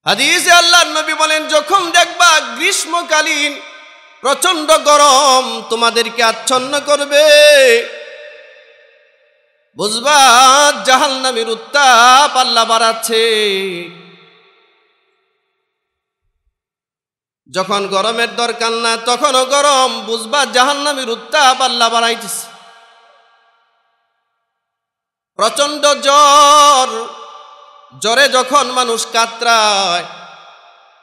হাদিসে আল্লাহর নবী বলেন, যখন দেখবা গ্রীষ্মকালীন প্রচন্ড গরম তোমাদেরকে আচ্ছন্ন করবে, বুঝবা জাহান্নামের উত্তাপ আল্লাহ বাড়াচ্ছে। যখন গরমের দরকার না তখনও গরম, বুঝবা জাহান্নামের উত্তাপ আল্লাহ বাড়াইতেছে। প্রচন্ড জ্বরে যখন মানুষ কাতরায়,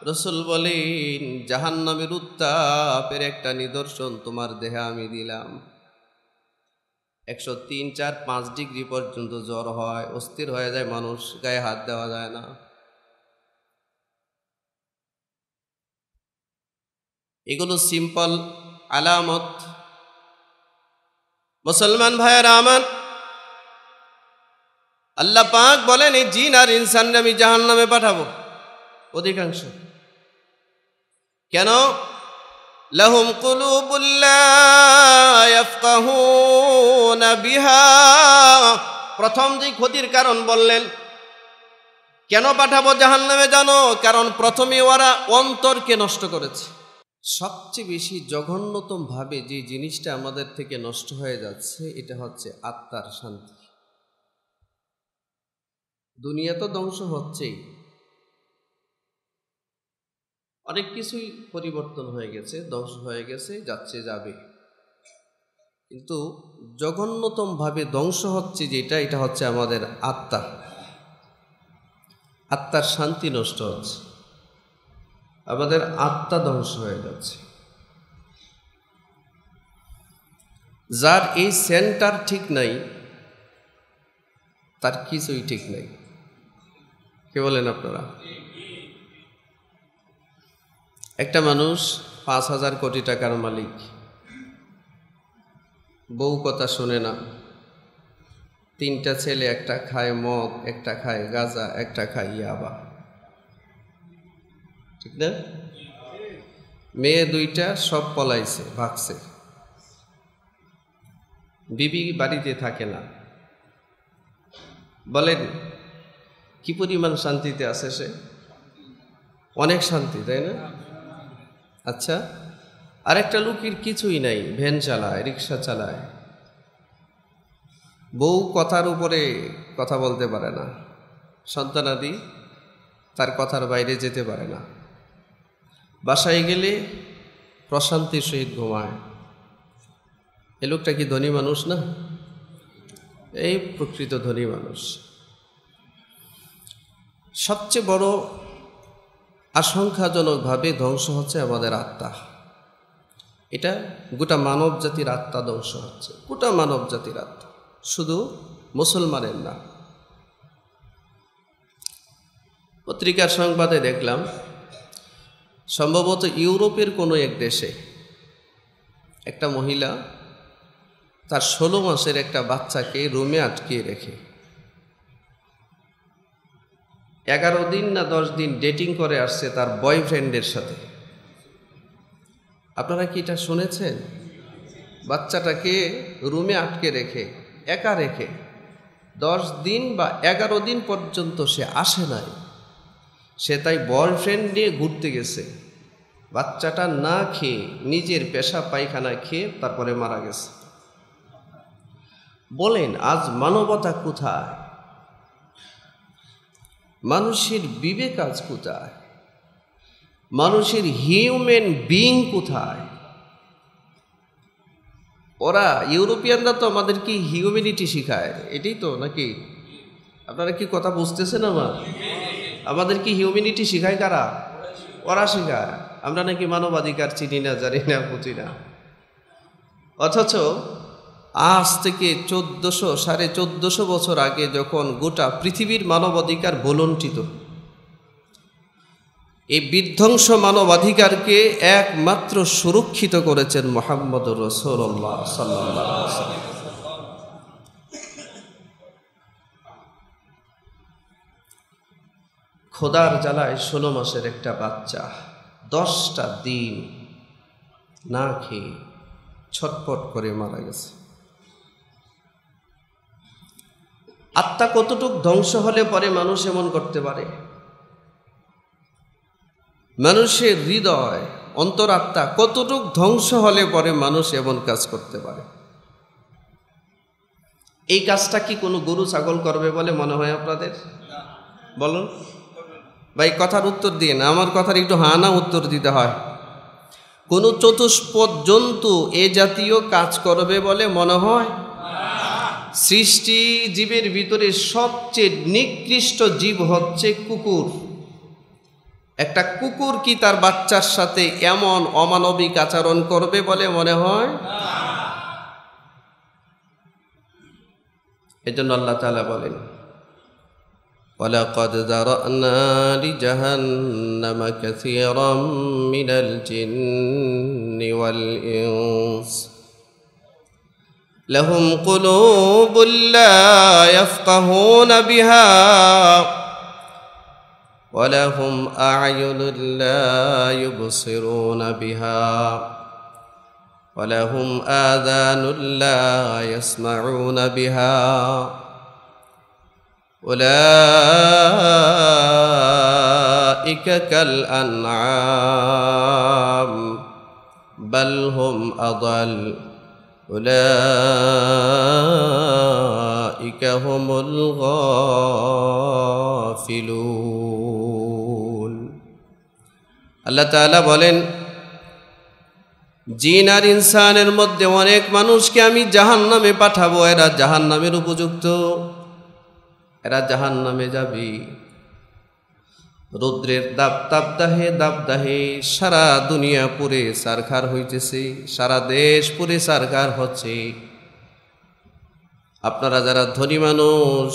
রাসূল বলেন জাহান্নামের উত্তাপের একটা নিদর্শন তোমার দেহে আমি দিলাম। 103, 4, 5 ডিগ্রি পর্যন্ত জ্বর হয়, অস্থির হয়ে যায় মানুষ, গায়ে হাত দেওয়া যায় না। এগুলো সিম্পল আলামত। মুসলমান ভাইয়েরা আমার, আল্লাহ পাক বলেন এই জিন আর ইনসানকে আমি জাহান্নামে পাঠাবো অধিকাংশ। কেন? লাহুম কুলুবুল লা ইয়াফকাহুনা বিহা। প্রথম যে ক্ষতির কারণ বললেন, কেন পাঠাবো জাহান্নামে জানো? কারণ প্রথমে ওরা অন্তরকে নষ্ট করেছে। সবচেয়ে বেশি জঘন্যতম ভাবে যে জিনিসটা আমাদের থেকে নষ্ট হয়ে যাচ্ছে, এটা হচ্ছে আত্মার শান্তি। দুনিয়া তো ধ্বংস হচ্ছেই, অনেক কিছুই পরিবর্তন হয়ে গেছে, ধ্বংস হয়ে গেছে, যাচ্ছে, যাবে। কিন্তু জঘন্যতম ভাবে ধ্বংস হচ্ছে যেটা, এটা হচ্ছে আমাদের আত্মা। আত্মার শান্তি নষ্ট হচ্ছে, আমাদের আত্মা ধ্বংস হয়ে যাচ্ছে। যার এই সেন্টার ঠিক নাই, তার কিছুই ঠিক নাই। কে বলেন আপনারা? একটা মানুষ 5,000 কোটি টাকার মালিক, বউ কথা শোনে না, 3টা ছেলে, একটা খায় মদ, একটা খায় গাঁজা, একটা খায় ইয়াবা, ঠিক না? মেয়ে 2টা সব পলাইছে, ভাগছে, বিবি বাড়িতে থাকে না। বলেন কি পরিমাণ শান্তিতে আছে সে? অনেক শান্তি, তাই না? আচ্ছা, আরেকটা লোকের কিছুই নাই, ভ্যান চালায়, রিক্সা চালায়, বউ কথার উপরে কথা বলতে পারে না, সন্তানাদি তার কথার বাইরে যেতে পারে না, বাসায় গেলে প্রশান্তির সহিত ঘুমায়। এ লোকটা কি ধনী মানুষ না? এই প্রকৃত ধনী মানুষ। সবচেয়ে বড় আশঙ্কাজনকভাবে ধ্বংস হচ্ছে আমাদের আত্মা। এটা গোটা মানব জাতির আত্মা ধ্বংস হচ্ছে, গোটা মানব জাতির আত্মা, শুধু মুসলমানের না। পত্রিকার সংবাদে দেখলাম, সম্ভবত ইউরোপের কোনো এক দেশে একটা মহিলা তার 16 মাসের একটা বাচ্চাকে রুমে আটকিয়ে রেখে 11 দিন না 10 দিন ডেটিং করে আসছে তার বয়ফ্রেন্ডের সাথে। আপনারা কি এটা শুনেছেন? বাচ্চাটাকে রুমে আটকে রেখে, একা রেখে 10 দিন বা 11 দিন পর্যন্ত সে আসে নাই। সে তাই বয়ফ্রেন্ড নিয়ে ঘুরতে গেছে, বাচ্চাটা না খেয়ে, নিজের পেশাব পায়খানা খেয়ে তারপরে মারা গেছে। বলেন আজ মানবতা কোথায়? মানুষের বিবেক আজ কোথায়? মানুষের হিউম্যান বিইং কোথায়? ওরা ইউরোপিয়ানরা তো আমাদেরকে হিউম্যানিটি শিখায়, এটাই তো নাকি? আপনারা কি কথা বুঝতেছেন? আমাদের কি হিউম্যানিটি শিখায় কারা? ওরা শিখায়। আমরা নাকি মানবাধিকার চিনি না, জানি না, বুঝি না। অথচ আজ থেকে 1400 বছর আগে যখন গোটা পৃথিবীর মানবাধিকার ভুলুণ্ঠিত, এই বিধ্বংস মানবাধিকারকে একমাত্র সুরক্ষিত করেছেন মুহাম্মদুর রাসূলুল্লাহ সাল্লাল্লাহু আলাইহি ওয়াসাল্লাম। খোদার জ্বালায় 16 মাসের একটা বাচ্চা 10টা দিন না খেয়ে ছটফট করে মারা গেছে। আত্মা কতটুক ধ্বংস হলে পরে মানুষ এমন করতে পারে? মানুষের হৃদয় অন্তরাত্মা কতটুক ধ্বংস হলে পরে মানুষ এমন কাজ করতে পারে? এই কাজটা কি কোনো গরু ছাগল করবে বলে মনে হয় আপনাদের? বলুন ভাই, কথার উত্তর দিন, আমার কথার একটু হানা উত্তর দিতে হয়। কোন চতুষ্পদ জন্তু এ জাতীয় কাজ করবে বলে মনে হয়? সৃষ্টি জীবের ভিতরে সবচেয়ে নিকৃষ্ট জীব হচ্ছে কুকুর। একটা কুকুর কি তার বাচ্চার সাথে এমন অমানবিক আচরণ করবে বলে মনে হয়? এজন্য আল্লাহ তাআলা বলেন, ওয়ালাকাদ যারানা লিজাহান্নামা কাসীরাম মিনাল জিন্নি ওয়াল ইনস লাহুম কুলুবুন লা ইয়াফকাহুনা বিহা ওয়া লাহুম আ'য়ুনুন লা ইউবসিরুনা বিহা ওয়া লাহুম আযানুন লা ইয়াসমাউনা বিহা উলাইকা কাল আনআম বাল হুম আদাল উলাইকা হুমুল গাফিলুন। আল্লাহ তাআলা বলেন, জিন আর ইনসানের মধ্যে অনেক মানুষকে আমি জাহান্নামে পাঠাবো, এরা জাহান্নামের উপযুক্ত, এরা জাহান্নামে যাবে। রৌদ্রের দাবদাহে দাবদাহে সারা দুনিয়া পুরে সারখার হইতেছে, সারা দেশ পুরে সারখার হচ্ছে। আপনারা যারা ধনী মানুষ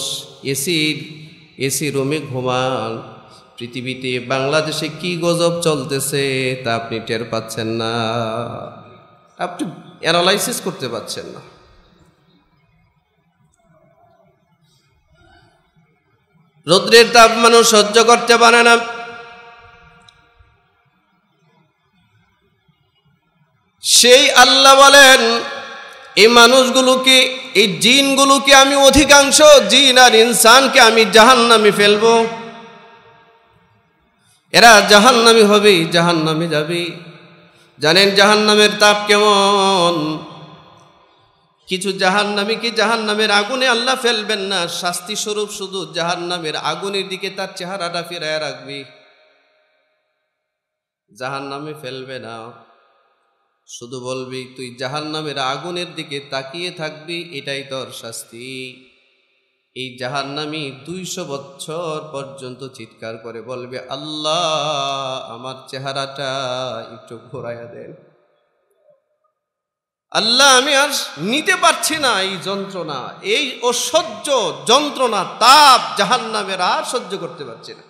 এসি রুমে ঘুমান, পৃথিবীতে বাংলাদেশে কি গজব চলতেছে তা আপনি টের পাচ্ছেন না, আপনি অ্যানালাইসিস করতে পারছেন না। রৌদ্রের তাপ মানুষ সহ্য করতে পারে না। সেই আল্লাহ বলেন, এই মানুষগুলোকে, এই জিনগুলোকে আমি অধিকাংশ জিন আর ইনসানকে আমি জাহান্নামে ফেলবো। এরা জাহান্নামী হবে, জাহান্নামে যাবে। জানেন জাহান্নামের তাপ কেমন? কিছু জাহান্নামীকে জাহান্নামের আগুনে আল্লাহ ফেলবেন না, শাস্তি স্বরূপ শুধু জাহান্নামের আগুনের দিকে তার চেহারাটা ফিরায় রাখবে, জাহান্নামে ফেলবে না। শুধু বলবি তুই জাহান্নামের আগুনের দিকে তাকিয়ে থাকবি, এটাই তোর শাস্তি। এই জাহান্নামী 200 বছর পর্যন্ত চিৎকার করে বলবে, আল্লাহ আমার চেহারাটা একটু ঘোরাইয়া দেন, আল্লাহ আমি আর নিতে পারছি না এই যন্ত্রণা, এই অসহ্য যন্ত্রণা, তাপ জাহান্নামের আর সহ্য করতে পারছি না।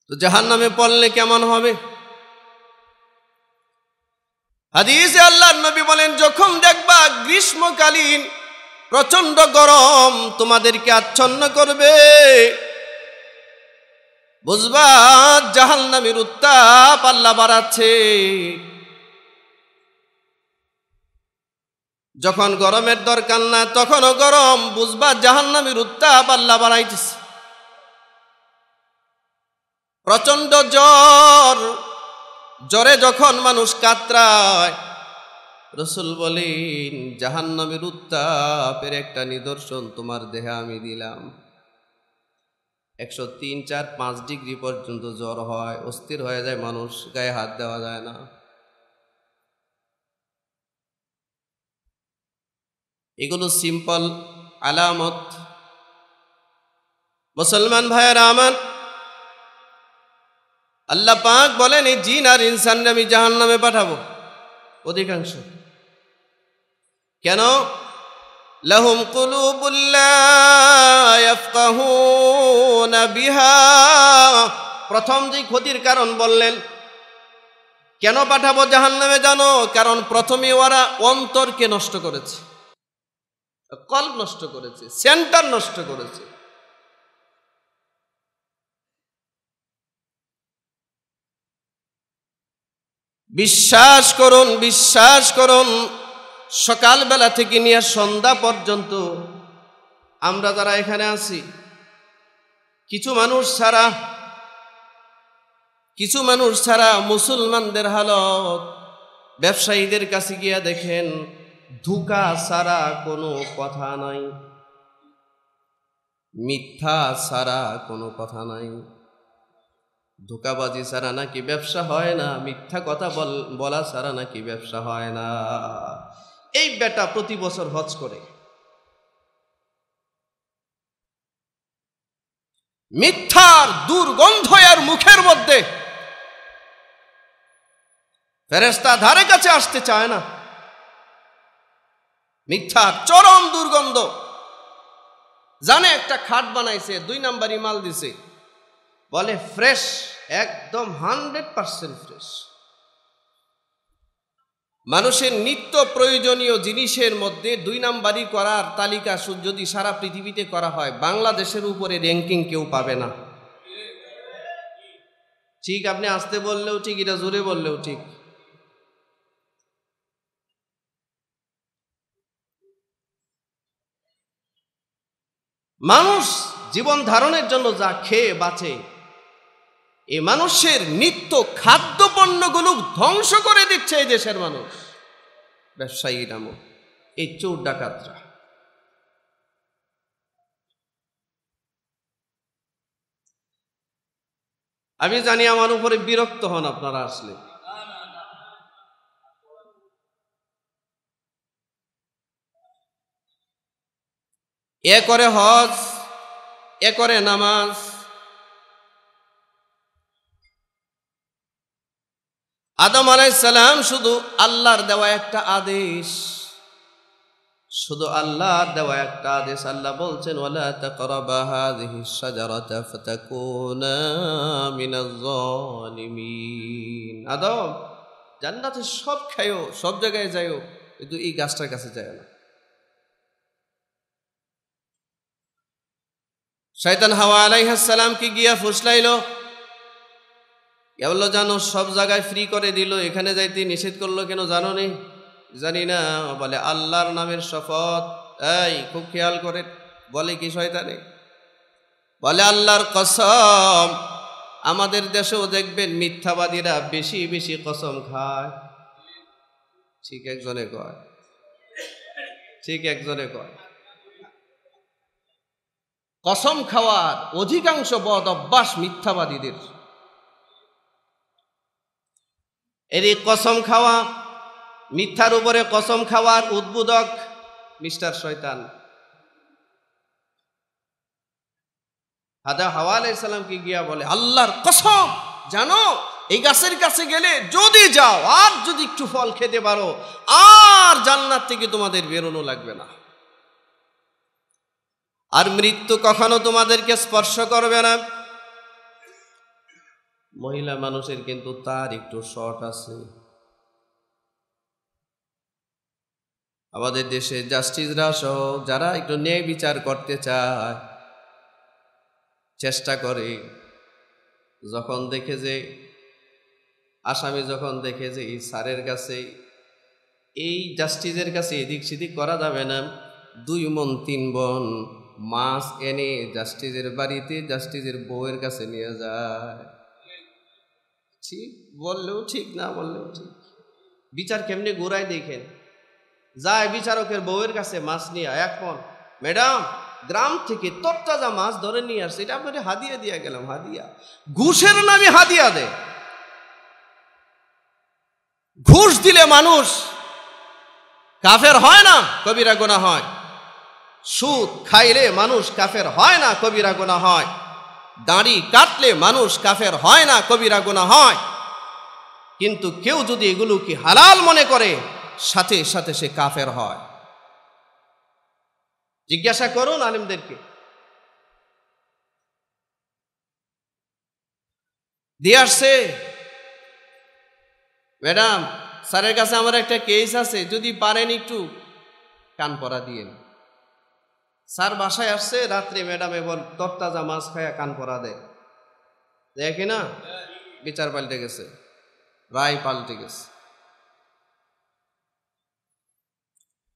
তো জাহান্নামে পড়লে কেমন হবে? হাদিসে আল্লাহর নবী বলেন, যখন দেখবা গ্রীষ্মকালীন প্রচন্ড গরম তোমাদেরকে আচ্ছন্ন করবে, বুঝবা জাহান্নামের উত্তাপ আল্লাহ বাড়াচ্ছে। যখন গরমের দরকার না তখনও গরম, বুঝবা জাহান্নামের উত্তাপ আল্লাহ বাড়াইতেছে। প্রচন্ড জ্বরে যখন মানুষ কাতরায়, রাসূল বলেন জাহান্নামের উত্তাপের একটা নিদর্শন তোমার দেহে আমি দিলাম। 103, 4, 5 ডিগ্রি পর্যন্ত জ্বর হয়, অস্থির হয়ে যায় মানুষ, গায়ে হাত দেওয়া যায় না। এগুলো সিম্পল আলামত। মুসলমান ভাইয়েরা আমার, আল্লাহ পাক বলেন এই জিন আর ইনসানকে আমি জাহান্নামে পাঠাবো অধিকাংশ। কেন? লাহুম কুলুবুন লা ইয়াফকাহুনা বিহা। প্রথম যে ক্ষতির কারণ বললেন, কেন পাঠাবো জাহান্নামে জানো? কারণ প্রথমে ওরা অন্তরকে নষ্ট করেছে, কল্ব নষ্ট করেছে, সেন্টার নষ্ট করেছে। বিশ্বাস করুন, বিশ্বাস করুন, সকালবেলা থেকে নিয়ে সন্ধ্যা পর্যন্ত আমরা যারা এখানে আছি, কিছু মানুষ ছাড়া মুসলমানদের হালত ব্যবসায়ীদের কাছে গিয়া দেখেন ধোঁকা ছাড়া কোনো কথা নাই, মিথ্যা ছাড়া কোনো কথা নাই। ধোঁকাবাজি ছাড়া নাকি ব্যবসা হয় না, মিথ্যা কথা বলা ছাড়া নাকি ব্যবসা হয় না। এই বেটা প্রতি বছর হজ করে, মিথ্যার দুর্গন্ধ এর মুখের মধ্যে, ফেরেশতা ধারে কাছে আসতে চায় না। মিথ্যার চরম দুর্গন্ধ। জানে একটা খাট বানাইছে, 2 নাম্বারই মাল দিছে, বলে ফ্রেশ, একদম 100% ফ্রেশ। মানুষের নিত্য প্রয়োজনীয় জিনিসের মধ্যে 2 নাম্বারই করার তালিকা যদি সারা পৃথিবীতে করা হয়, বাংলাদেশের উপরে র্যাঙ্কিং কেউ পাবে না। ঠিক, আপনি আসতে বললেও ঠিক, এটা জোরে বললেও ঠিক। মানুষ জীবন ধারণের জন্য যা খেয়ে বাঁচে, এই মানুষের নিত্য খাদ্য পণ্যগুলো ধ্বংস করে দিচ্ছে এই দেশের মানুষ, ব্যবসায়ী নামক এই চোর ডাকাতরা। আমি জানি আমার উপরে বিরক্ত হন আপনারা আসলে। এ করে হজ, এ করে নামাজ। আদম আলাইহিস সালাম শুধু আল্লাহর দেওয়া একটা আদেশ, শুধু আল্লাহর দেওয়া একটা আদেশ। আল্লাহ বলছেন ওয়ালা তাকরাবা হাযিহিশ শাজারাতা ফাতাকুনা মিনাজ জালিমিন। আদম, জান্নাতে সব খায়ও, সব জায়গায় যাইও, কিন্তু এই গাছটার কাছে যায় না। শয়তান হাওয়া আলাইহিস সালামকে গিয়া ফুসলাইলো, বললো জানো সব জায়গায় ফ্রি করে দিল, এখানে যাইতে নিষেধ করলো কেন জানো নি? জানি না। বলে আল্লাহর নামের শপথ। এই খুব খেয়াল করে বলে কি শয়তানে, বলে আল্লাহর কসম। আমাদের দেশেও দেখবেন মিথ্যাবাদীরা বেশি বেশি কসম খায়। ঠিক একজনে কয়, ঠিক একজনে কয়, কসম খাওয়ার অধিকাংশ বদ অভ্যাস মিথ্যাবাদীদের। এর কসম খাওয়া, মিথ্যার উপরে কসম খাওয়ার উদ্বোধক মিস্টার শয়তান। হাওয়া আলাইহিস সালামকে গিয়া বলে আল্লাহর কসম, জানো এই গাছের কাছে গেলে যদি যাও আর যদি একটু ফল খেতে পারো, আর জান্নাত থেকে তোমাদের বেরোনো লাগবে না, আর মৃত্যু কখনো তোমাদেরকে স্পর্শ করবে না। মহিলা মানুষের কিন্তু তার একটু শর্ট আছে। আমাদের দেশে জাস্টিসরা সহ যারা একটু ন্যায় বিচার করতে চায়, চেষ্টা করে, যখন দেখে যে আসামি যখন দেখে যে এই স্যারের কাছে, এই জাস্টিসের কাছে এদিক সেদিক করা যাবে না, 2 মণ 3 মণ মাছ এনে জাস্টিসের বাড়িতে জাস্টিসের বউয়ের কাছে নিয়ে যায়। ঠিক বললেও ঠিক, না বললেও ঠিক। বিচার কেমনে গোড়ায় দেখেন, যায় বিচারকের বউয়ের কাছে মাছ নিয়ে, 1 মণ, ম্যাডাম গ্রাম থেকে তরতাজা মাছ ধরে নিয়ে আসছে, এটা আপনাকে হাদিয়া দিয়া গেলাম। হাদিয়া, ঘুষের নামে হাদিয়া দেয়। ঘুষ দিলে মানুষ কাফের হয় না, কবিরা গুনাহ হয়। সুদ খাইলে মানুষ কাফের হয় না, কবিরা গুনাহ হয়। দাড়ি কাটলে মানুষ কাফের হয় না, কবিরা গুনাহ হয়। কিন্তু কেউ যদি এগুলোকে হালাল মনে করে, সাথে সাথে সে কাফের হয়। জিজ্ঞাসা করুন আলেমদেরকে। দিয়ে আসছে, ম্যাডাম স্যারের কাছে আমার একটা কেস আছে, যদি পারেন একটু কান পরা দিয়েন। স্যার বাসায় আসছে রাত্রে, ম্যাডাম এবার তরতাজা মাছ খায়া কান পরা দেয়, দেখে না বিচার পাল্টে গেছে, রায় পাল্টে গেছে।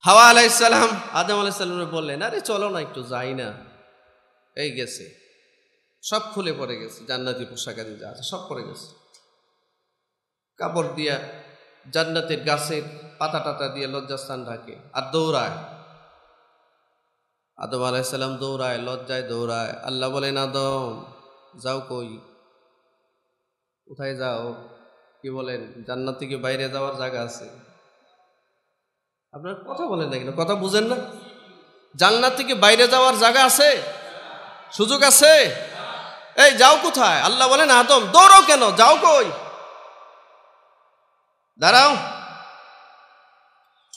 হাওয়া আলাইহিস সালাম আদম আলাইহিস সালামকে বললেন, আরে চলো না একটু যাই না, এই গেছে। সব খুলে পড়ে গেছে, জান্নাতি পোশাকাদি যা আছে সব পড়ে গেছে। কাপড় দিয়া জান্নাতের গাছের পাতা টাতা দিয়ে লজ্জাস্থান ঢাকে আর দৌড়ায়। আদম আলাইহিস সালাম দৌড়ায়, লজ্জায় দৌড়ায়। আল্লাহ বলেন, আদম যাও কই, কোথায় যাও? কি বলেন, জান্নাত থেকে বাইরে যাওয়ার জায়গা আছে? আপনার কথা বলেন না, কিন্তু কথা বুঝেন না? জান্নাত থেকে বাইরে যাওয়ার জায়গা আছে, সুযোগ আছে? এই যাও কোথায়? আল্লাহ বলেন, আদম দৌড়াও কেন, যাও কই, দাঁড়াও।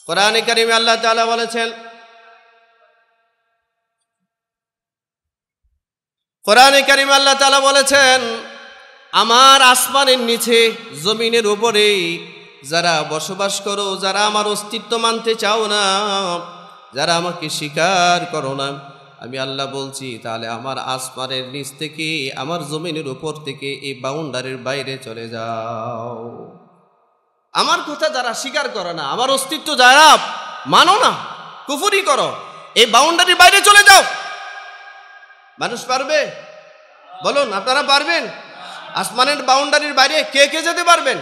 কোরআনে কারিমে আল্লাহ তাআলা বলেছেন, কোরআনে কারিমে আল্লাহ তাআলা বলেছেন, আমার আসমানের নিচে জমিনের উপরে যারা বসবাস করো, যারা আমার অস্তিত্ব মানতে চাও না, যারা আমাকে স্বীকার করো না, আমি আল্লাহ বলছি তাহলে আমার আসমানের নিচ থেকে, আমার জমিনের উপর থেকে এই বাউন্ডারির বাইরে চলে যাও। আমার কথা যারা স্বীকার করো না, আমার অস্তিত্ব যারা মানো না, কুফরি করো, এই বাউন্ডারির বাইরে চলে যাও। মানুষ পারবে? বলুন, আপনারা পারবেন? আসমানের বাউন্ডারির বাইরে কে কে যেতে পারবেন?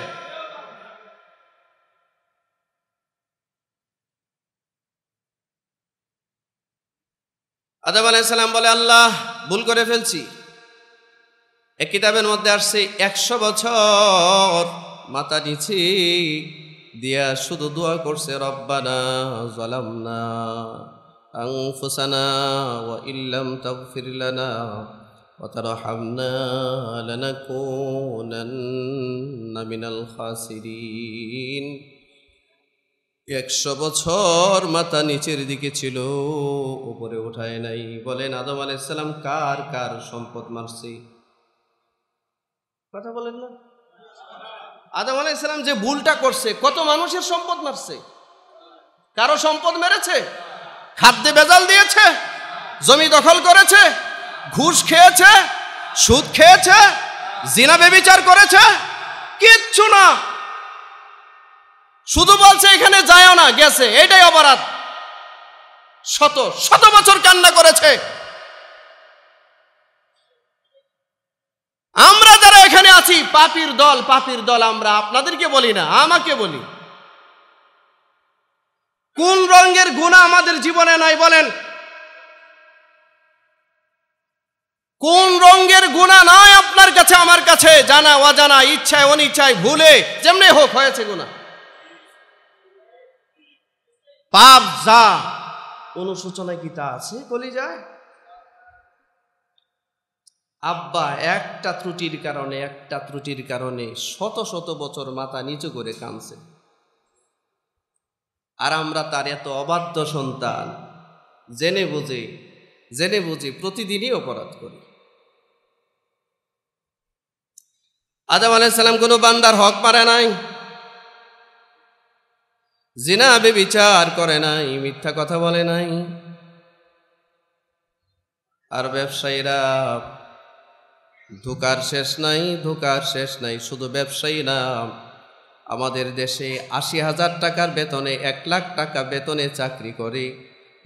আদম আলাইহিস সালাম বলে, আল্লাহ ভুল করে ফেলছি। এক কিতাবের মধ্যে আসছে 100 বছর মাথা নিচে দিয়া শুধু দোয়া করছে, রব্বানা যালামনা আনফুসানা ওয়া ইল্লাম তাগফির লানা ওয়া তারহামনা লানাকুনান্না মিনাল খাসিরিন। 100 বছর মাথা নিচের দিকে ছিল, উপরে উঠায় নাই। বলেন, আদম আলাইহিস সালাম কার কার সম্পদ মারছে? কথা বলেন না। আদম আলাইহিস সালাম যে ভুলটা করছে, কত মানুষের সম্পদ মারছে? কারো সম্পদ মেরেছে? খাদ্যে ভেজাল দিয়েছে, জমি দখল করেছে, ঘুষ খেয়েছে, সুদ খেয়েছে, জিনা ব্যভিচার করেছে? কিচ্ছু না। শুধু বলছে এখানে যায়ও না, গেছে, এটাই অপরাধ। শত শত বছর কান্না করেছে। আমরা যারা এখানে আছি, পাপীর দল, পাপীর দল আমরা। আপনাদেরকে বলি না, আমাকে বলি। কোন রঙের গুনাহ আমাদের জীবনে নাই বলেন? কোন রঙের গুনাহ নাই আপনার কাছে, আমার কাছে? জানা অজানা, ইচ্ছায় অনিচ্ছায়, ভুলে, যেমনি হোক হয়েছে গুনাহ। পাপ যা অনুশোচনা কি তা আছে কলিজায়? আব্বা একটা ত্রুটির কারণে শত শত বছর মাথা নিচু করে কাঁদছে, আর আমরা তার এত অবাধ্য সন্তান, জেনে বুঝে প্রতিদিনই অপরাধ করি। আদম আলাইহিস সালাম কোনো বান্দার হক মারে নাই, জিনা ব্যভিচার করে নাই, মিথ্যা কথা বলে নাই। আর ব্যবসায়ীরা ধোঁকার শেষ নাই। শুধু ব্যবসায়ী না, আমাদের দেশে 80,000 টাকার বেতনে, 1 লাখ টাকা বেতনে চাকরি করে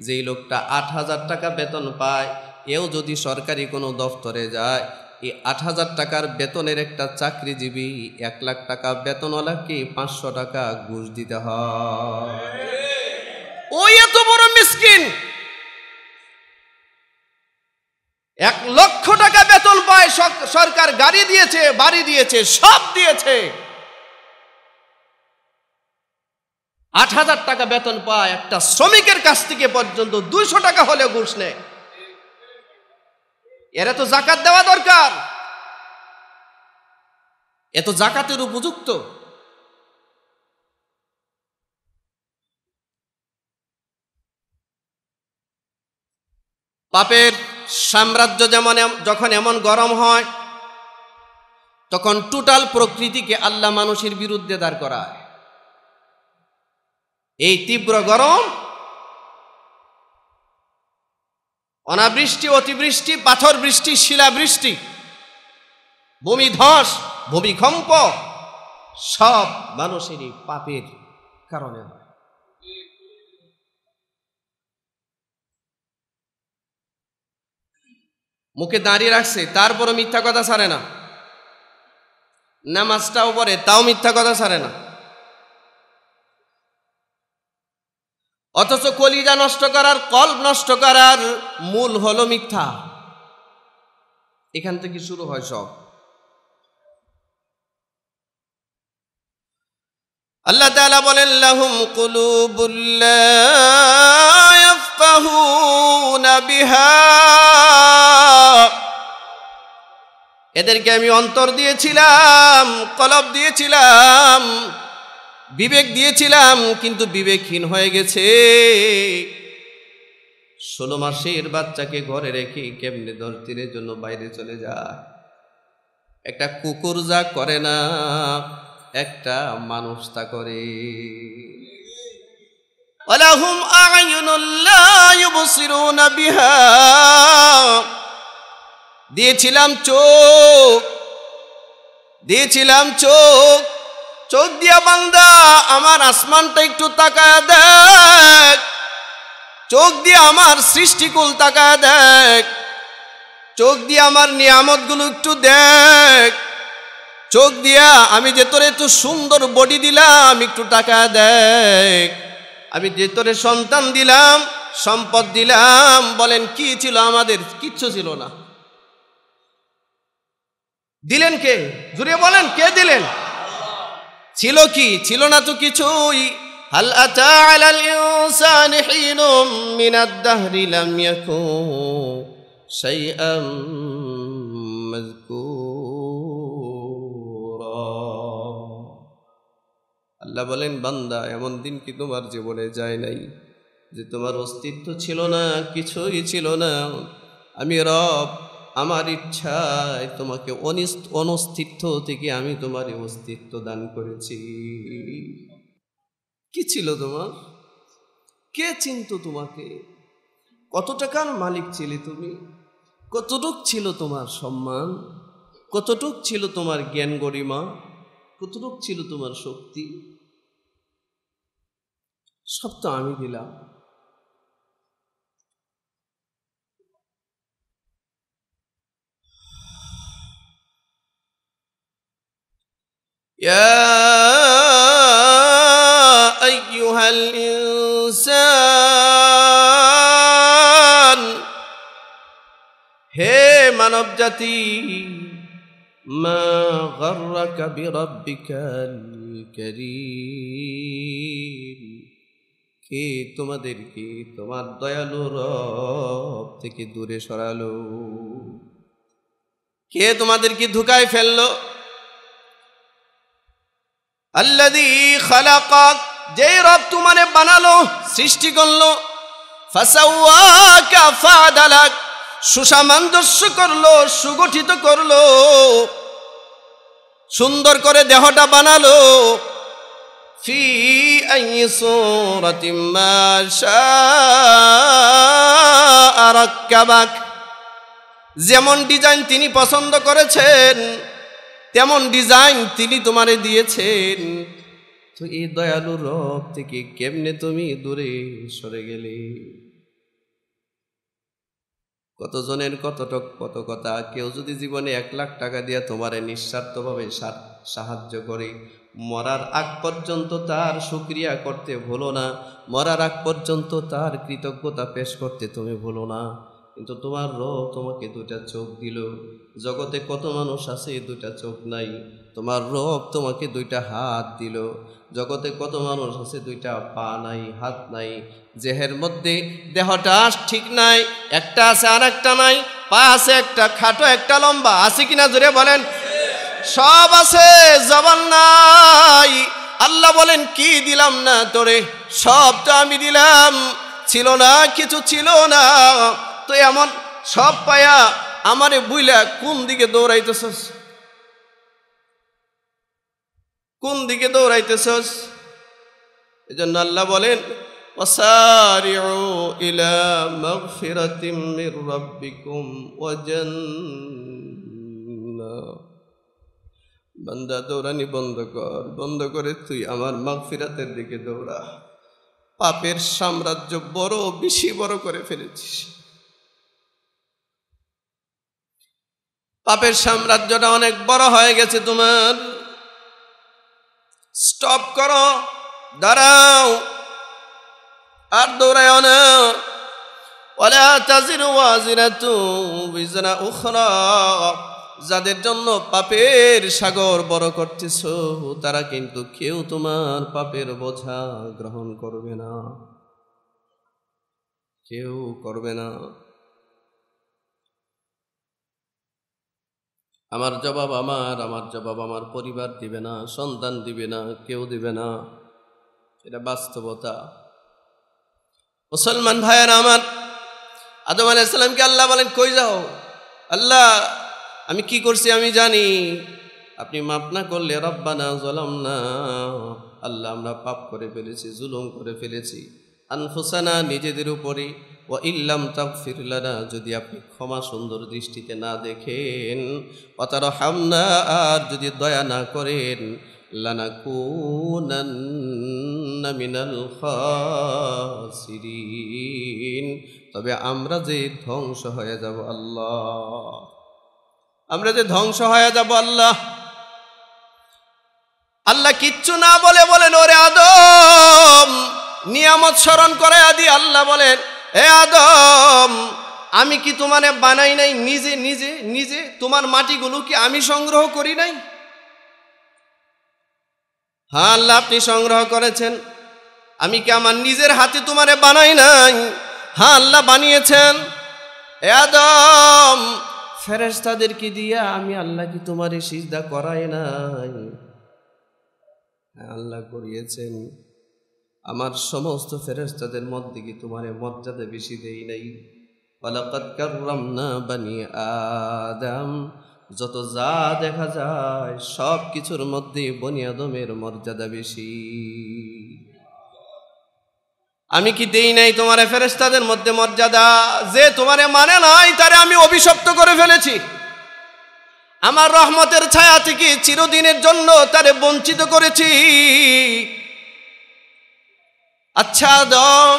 যেই লোকটা 8,000 টাকা বেতন পায়, এও যদি সরকারি কোনো দফতরে যায়, এই 8,000 টাকার বেতনের একটা চাকরিজীবী 1 লাখ টাকা বেতনওয়ালাকে 500 টাকা ঘুষ দিতে হয়। ওই এত বড় মিসকিন 1 লক্ষ টাকা বেতন পায়, সরকার গাড়ি দিয়েছে, বাড়ি দিয়েছে, সব দিয়েছে। 8,000 টাকা বেতন পায়, একটা শ্রমিকের কাছ থেকে পর্যন্ত 200 টাকা হলে ঘুষ নেয়। এরা তো জাকাত দেওয়া দরকার, এত জাকাতের উপযুক্ত। পাপের সাম্রাজ্য যখন এমন গরম হয়, তখন টোটাল প্রকৃতিকে আল্লাহ মানুষের বিরুদ্ধে দাঁড় করায়। এই তীব্র গরম, অনাবৃষ্টি, অতিবৃষ্টি, পাথর বৃষ্টি, শিলাবৃষ্টি, ভূমিধস, ভূমিকম্প, সব মানুষেরই পাপের কারণে হয়। মুখে দাঁড়িয়ে রাখছে, তারপরও মিথ্যা কথা ছাড়ে না। নামাজটাও পড়ে, তাও মিথ্যা কথা ছাড়ে না। অথচ কলিজা নষ্ট করার, কলব নষ্ট করার মূল হলো মিথ্যা। এখান থেকে শুরু হয় সব। আল্লাহ তাআলা বলেন, লাহুম কুলুবুল লা ইয়াফকাহুনা বিহা, এদেরকে আমি অন্তর দিয়েছিলাম, কলব দিয়েছিলাম, বিবেক দিয়েছিলাম, কিন্তু বিবেকহীন হয়ে গেছে। 16 মাসের বাচ্চাকে ঘরে রেখে কেমনে 10 দিনের জন্য বাইরে চলে যায়? একটা কুকুর যা করে না, একটা মানুষ তা করে। ওয়ালাহুম আ'য়ুনুল লা ইউবসিরুনা বিহা, দিয়েছিলাম চোখ, দিয়েছিলাম চোখ, চোখ দিয়া বান্দা আমার আসমানটা একটু তাকায় দেখ, চোখ দিয়ে আমার সৃষ্টিকুল তাকায় দেখ, চোখ দিয়ে আমার নিয়ামতগুলো একটু দেখ, চোখ দিয়া আমি যে তোরে এত সুন্দর বডি দিলাম একটু তাকায় দেখ, আমি যে তোরে সন্তান দিলাম, সম্পদ দিলাম, বলেন কি ছিল আমাদের? কিচ্ছু ছিল না। দিলেন কে? জুড়ে বলেন, কে দিলেন? ছিল কি? ছিল না তো কিছুই। হাল আতা আলাল ইনসানি হিনুম মিনাদ দাহরি লাম ইয়াকুন শাইআম মাযকুরা। আল্লাহ বলেন, বান্দা এমন দিন কি তোমার জীবনে যায় নাই যে তোমার অস্তিত্ব ছিল না, কিছুই ছিল না? আমি রব আমার ইচ্ছায় তোমাকে অনস্তিত্ব থেকে আমি তোমার অস্তিত্ব দান করেছি। কি ছিল তোমার? কে চিনত তোমাকে? কত টাকার মালিক ছিলে তুমি? কতটুক ছিল তোমার সম্মান? কতটুক ছিল তোমার জ্ঞান গরিমা? কতটুক ছিল তোমার শক্তি? সব তো আমি দিলাম। يا أيها الإنسان, হে মানব জাতি, মা গর্রাকা বিরব্বিকাল কারীম, কে তোমাদেরকে তোমার দয়ালু রব থেকে দূরে সরালো? কে তোমাদেরকে ধোঁকায় ফেললো? আল্লাযী খালাকাক, যে রব তোমারে বানালো, সৃষ্টি করলো, ফাসাওয়াকা ফাআদালাক, সুসামঞ্জস্য করলো, সুগঠিত করলো, সুন্দর করে দেহটা বানালো, ফি আইয়ি সূরাতিন মা শাআ রাক্কাবাক, যেমন ডিজাইন তিনি পছন্দ করেছেন তেমন ডিজাইন তিনি তোমারে দিয়েছেন। তো এই দয়ালু রব থেকে কেমনে তুমি দূরে সরে গেলে? কতজনের কত কথা। কেউ যদি জীবনে 1 লাখ টাকা দিয়ে তোমারে নিঃস্বার্থভাবে সাহায্য করে, মরার আগ পর্যন্ত তার শুকরিয়া করতে ভুলো না, মরার আগ পর্যন্ত তার কৃতজ্ঞতা পেশ করতে তুমি ভুলো না। কিন্তু তোমার রব তোমাকে 2টা চোখ দিল। জগতে কত মানুষ আছে 2টা চোখ নাই, তোমার রব তোমাকে 2টা হাত দিল। জগতে কত মানুষ আছে 2টা পা নাই, হাত নাই, দেহের মধ্যে দেহটা ঠিক নাই, একটা আছে আর একটা নাই, পা আছে একটা খাটো একটা লম্বা, আছে কিনা জোরে বলেন? সব আছে, জবান নাই। আল্লাহ বলেন, কি দিলাম না তোরে? সবটা আমি দিলাম। ছিল না, কিছু ছিল না। তো এমন সব পায়া আমারে বুইলা কোন দিকে দৌড়াইতেছস? কোন দিকে দৌড়াইতেছস? এজন্য আল্লাহ বলেন, ওয়াসারিউ ইলা মাগফিরাতিম মির রাব্বিকুম ওয়া জান্নাহ। বান্দা দৌড়ানি বন্ধ করে তুই আমার মাগফিরাতের দিকে দৌড়া। পাপের সাম্রাজ্য বড় বেশি বড় করে ফেলেছিস। পাপের সাম্রাজ্যটা অনেক বড় হয়ে গেছে তোমার। স্টপ করো, দাঁড়াও, আর দৌড়ায় না। ওয়ালা তাজিরু ওয়াজিরাতু বিজরা উখরা, যাদের জন্য পাপের সাগর বড় করতেছ তারা কিন্তু কেউ তোমার পাপের বোঝা গ্রহণ করবে না, কেউ করবে না। আমার জবাব আমার জবাব আমার পরিবার দিবে না, সন্তান দিবে না, কেউ দিবে না। এটা বাস্তবতা। মুসলমান ভাইয়েরা আমার, আদম আলাইহিস সালামকে আল্লাহ বলেন, কই যাও? আল্লাহ, আমি কি করছি আমি জানি, আপনি মাফ না করলে রব্বানা যালামনা, আল্লাহ আমরা পাপ করে ফেলেছি, জুলুম করে ফেলেছি, আনফুসানা নিজেদের উপরে, ওয়া ইল্লাম তাগফির লানা, যদি আপনি ক্ষমা সুন্দর দৃষ্টিতে না দেখেন, ওয়া তারহামনা, আর যদি দয়া না করেন, লানাকুনান্না মিনাল খাসিরিন, তবে আমরা যে ধ্বংস হয়ে যাব আল্লাহ, আমরা যে ধ্বংস হয়ে যাব আল্লাহ। আল্লাহ কিচ্ছু না বলে বলেন, ওরে আদম, নিয়ামত স্মরণ করে আদি আল্লাহ বলেন, এ আদম, আমি কি তোমারে বানাই নাই নিজে নিজে নিজে? তোমার মাটিগুলো কি আমি সংগ্রহ করি নাই? হ্যাঁ আল্লাহ, আপনি সংগ্রহ করেছেন। আমি কি আমার নিজের হাতে তোমারে বানাই নাই? হ্যাঁ আল্লাহ বানিয়েছেন। এ আদম, ফেরেশতাদেরকে দিয়া আমি আল্লাহ কি তোমারে সিজদা করাই নাই? আল্লাহ করিয়েছেন। আমার সমস্ত ফেরেশতাদের মধ্যে কি তোমারে মর্যাদা বেশি দেই নাই? ওয়ালাকাদ কাররামনা বানি আদম, যত যা দেখা যায় সব কিছুর মধ্যে বনি আদমের মর্যাদা বেশি। আমি কি দেই নাই তোমারে ফেরেশতাদের মধ্যে মর্যাদা? যে তোমারে মানে নাই তারে আমি অভিশপ্ত করে ফেলেছি। আমার রহমতের ছায়া থেকে চিরদিনের জন্য তারে বঞ্চিত করেছি। আচ্ছা আদম,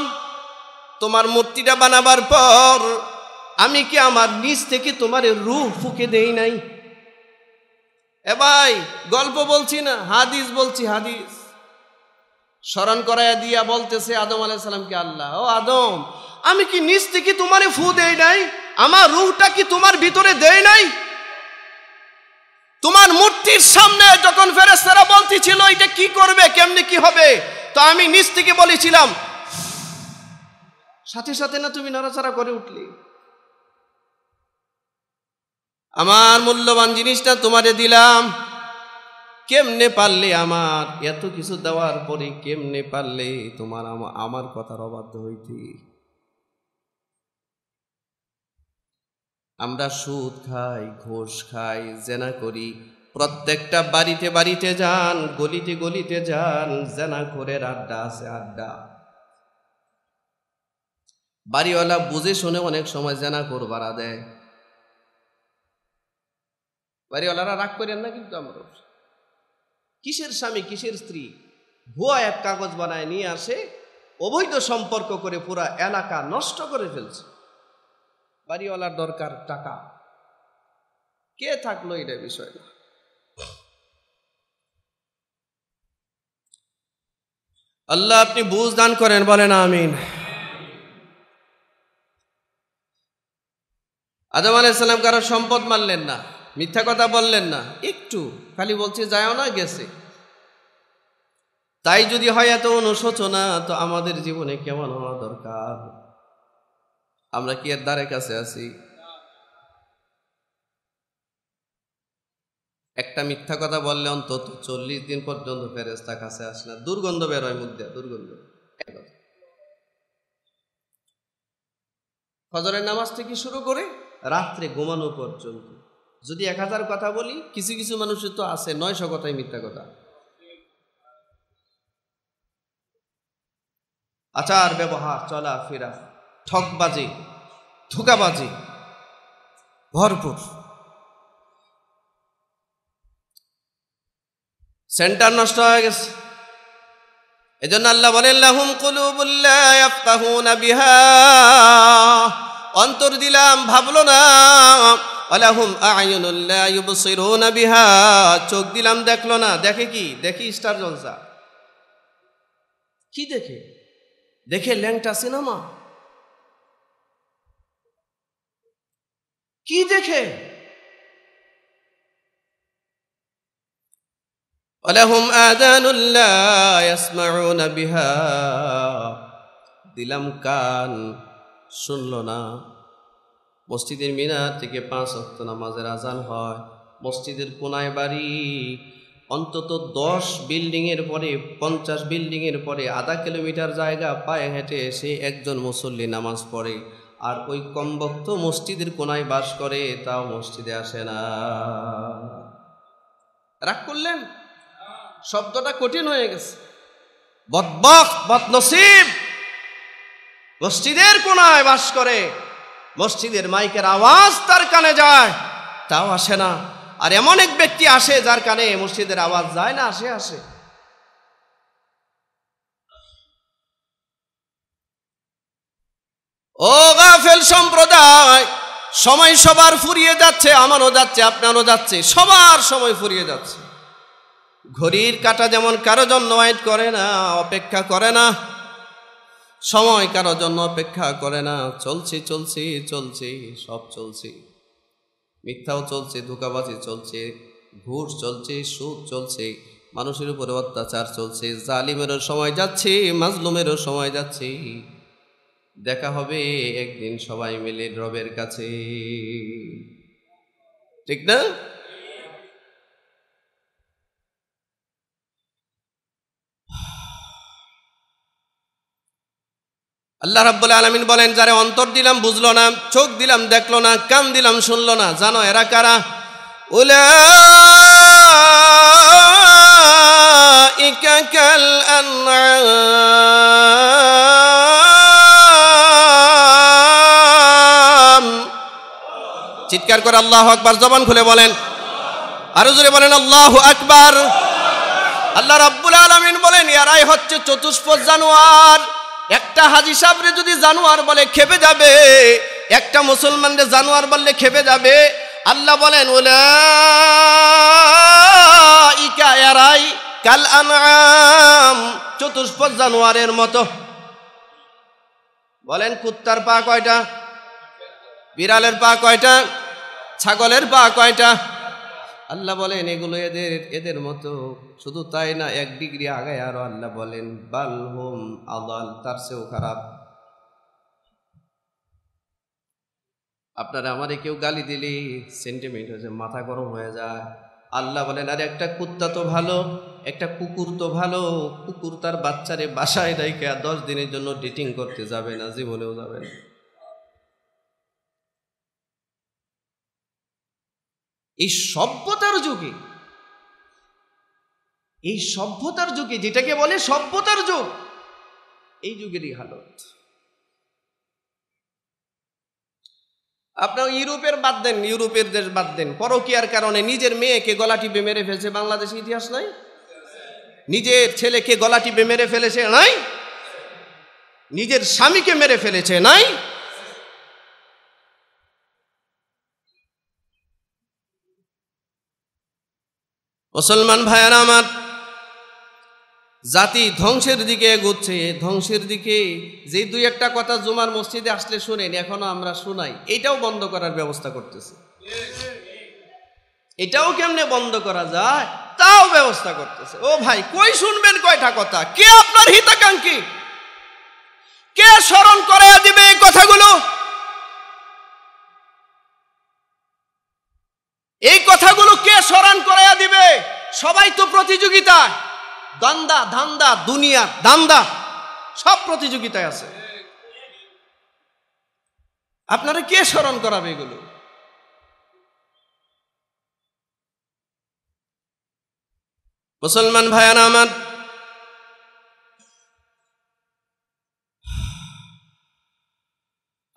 তোমার মূর্তিটা বানাবার পর আমি কি আমার নিজ থেকে তোমার রূহ ফুঁকে দেই নাই? এ ভাই, গল্প বলছি না, হাদিস বলছি, হাদিস স্মরণ করাইয়া দিয়া বলতেছে আদম আলাইহিস সালামকে আল্লাহ, ও আদম, আমি কি নিজ থেকে তোমারে ফু দেই নাই? আমার রূহটা কি তোমার ভিতরে দেই নাই? তোমার মূর্তির সামনে যখন ফেরেশতারা বলতেছিল এটা কি করবে, কেমনে কি হবে, তো আমি নিজ থেকে বলেছিলাম, সাথে সাথে না তুমি নাড়াচাড়া করে উঠলি। আমার মূল্যবান জিনিসটা তোমারে দিলাম, কেমনে পারলে আমার এত কিছু দেওয়ার পরে কেমনে পারলে তোমার আমার কথার অবাধ্য হইতে? আমরা সুদ খাই, ঘুষ খাই, জেনা করি। প্রত্যেকটা বাড়িতে বাড়িতে যান, গলিতে গলিতে যান, জেনা করে আড্ডা আছে, আড্ডা। বাড়িওয়ালা বুঝে শুনে অনেক সময় জেনা করবার দেয়। বাড়িওয়ালারা রাগ করেন না কিন্তু আমরা, কিসের স্বামী কিসের স্ত্রী, ভুয়া এক কাগজ বানায় নিয়ে আসে, অবৈধ সম্পর্ক করে পুরা এলাকা নষ্ট করে ফেলছে। বাড়িওয়ালার দরকার টাকা, কে থাকলো এটা বিষয় না। আল্লাহ আপনি বুঝ দান করেন, বলেন আমিন। আদম আলাইহিস সালাম কারো সম্পদ মানলেন না, মিথ্যা কথা বললেন না, একটু খালি বলছে যাও না, গেছে। তাই যদি হয় এত অনুশোচনা, তো আমাদের জীবনে কেমন হওয়া দরকার? আমরা কি এর দ্বারে কাছে আছি? একটা মিথ্যা কথা বললে অন্তত 40 দিন পর্যন্ত ফেরেশতা কাছে আসে না, দুর্গন্ধ বের হয় মুখ দিয়ে, দুর্গন্ধ। ফজরের নামাজ থেকে শুরু করে রাত্রে ঘুমানো পর্যন্ত যদি 1000 কথা বলি, কিছু কিছু মানুষের তো আছে 900 কথাই মিথ্যা কথা। আচার ব্যবহার, চলা ফেরা, ঠকবাজি, ধোঁকাবাজি ভরপুর। সেন্টার নষ্ট হয়ে গেছে। এজন্য আল্লাহ বলেন, লাহুম কুলুবুল লা ইয়াফকাহুনা বিহা, অন্তর দিলাম ভাবলো না, আলাহুম আ'য়ুনুন লা ইউবসিরুনা বিহা, চোখ দিলাম দেখলো না, দেখে কি? দেখি স্টার জলসা। কি দেখে? দেখে ল্যাংটা সিনেমা। কি দেখে? আলাহুম আযানুন লা ইয়াসমাউনা বিহা, দিলাম কান, শুনলো না। মসজিদের মিনার থেকে 5 ওয়াক্ত নামাজের আজান হয়, মসজিদের কোনায় বাড়ি, অন্তত 10 বিল্ডিংয়ের পরে 50 বিল্ডিংয়ের পরে আধা কিলোমিটার জায়গা পায়ে হেঁটে এসে একজন মুসল্লি নামাজ পড়ে, আর ওই কমবক্ত মসজিদের কোনায় বাস করে, তাও মসজিদে আসে না। রাগ করলেন? শব্দটা কঠিন হয়ে গেছে। বদবখত, বদনসিব, মসজিদের কোনায় বাস করে, মসজিদের মাইকের আওয়াজ তার কানে যায়, তাও আসে না। আর এমন এক ব্যক্তি আসে যার কানে মসজিদের আওয়াজ যায় না, আসে। ও গাফেল সম্প্রদায়, সময় সবার ফুরিয়ে যাচ্ছে, আমারও যাচ্ছে, আপনারও যাচ্ছে, সবার সময় ফুরিয়ে যাচ্ছে। ঘড়ির কাঁটা যেমন কারো জন্য ওয়েট করে না, অপেক্ষা করে না, সময় কারো জন্য অপেক্ষা করে না। চলছে, সব চলছে। মিথ্যাও চলছে, ধোঁকাবাজি চলছে, ঘুষ চলছে, সুদ চলছে, মানুষের উপরে অত্যাচার চলছে, জালিমেরও সময় যাচ্ছে, মাজলুমেরও সময় যাচ্ছে। দেখা হবে একদিন সবাই মিলে রবের কাছে, ঠিক না? আল্লাহ রাব্বুল আলামিন বলেন, যারা অন্তর দিলাম বুঝলো না, চোখ দিলাম দেখলো না, কান দিলাম শুনলো না, জানো এরা কারা? উলাইকা কাল আনআম। চিৎকার করে আল্লাহু আকবার, জবান খুলে বলেন, আরো জোরে বলেন আল্লাহু আকবার। আল্লাহ রাব্বুল আলামিন বলেন, এরাই হচ্ছে চতুষ্পদ জানোয়ার। একটা হাজী সাহেবরে যদি জানোয়ার বলে খেপে যাবে, একটা মুসলমানরে জানোয়ার বললে খেপে যাবে। আল্লাহ বলেন, উলাইকা, এরাই কাল আনআম, চতুষ্পদ জানোয়ারের মতো। বলেন, কুত্তার পা কয়টা? বিড়ালের পা কয়টা? ছাগলের পা কয়টা? আল্লাহ বলেন এগুলো এদের মতো। শুধু তাই না, 1 ডিগ্রি আগায় আরো আল্লাহ বলেন, বালহুম আদাল, তার চেয়েও খারাপ। আপনারা আমারে কেউ গালি দিলে সেন্টিমেন্ট হয়ে যায়, মাথা গরম হয়ে যায়। আল্লাহ বলেন, আরে একটা কুত্তা তো ভালো, একটা কুকুর তো ভালো। কুকুর তার বাচ্চারে বাসায় রেখে 10 দিনের জন্য ডেটিং করতে যাবে না, জীবনেও যাবে না। এই সভ্যতার যুগে, যেটাকে বলে সভ্যতার যুগ, এই যুগেরই হালত। আপনার ইউরোপের দেশ বাদ দেন, পরকীয়ার কারণে নিজের মেয়েকে গলা টিপে মেরে ফেলছে, বাংলাদেশে ইতিহাস নাই? নিজের ছেলেকে গলা টিপে মেরে ফেলেছে, নাই? নিজের স্বামীকে মেরে ফেলেছে, নাই? মুসলমান ভাইয়েরা আমার, জাতি ধ্বংসের দিকে এগোচ্ছে, ধ্বংসের দিকে। যে 2-1টা কথা জুমার মসজিদে আসলে শুনেন, এখনো আমরা শুনাই, এটাও বন্ধ করার ব্যবস্থা করতেছে। এটাও কেমনে বন্ধ করা যায় তাও ব্যবস্থা করতেছে। ও ভাই, কই শুনবেন কয়টা কথা? কে আপনার হিতাকাঙ্ক্ষী? কে স্মরণ করে দিবে এই কথাগুলো? এই কথাগুলো কে স্মরণ করে দিবে? সবাই তো প্রতিযোগিতা, দান্দা ধান্দা, দুনিয়া দান্দা, সব প্রতিযোগিতায় আছে। আপনারা কে স্মরণ করাবে এগুলো? মুসলমান ভাইয়ানা আমার,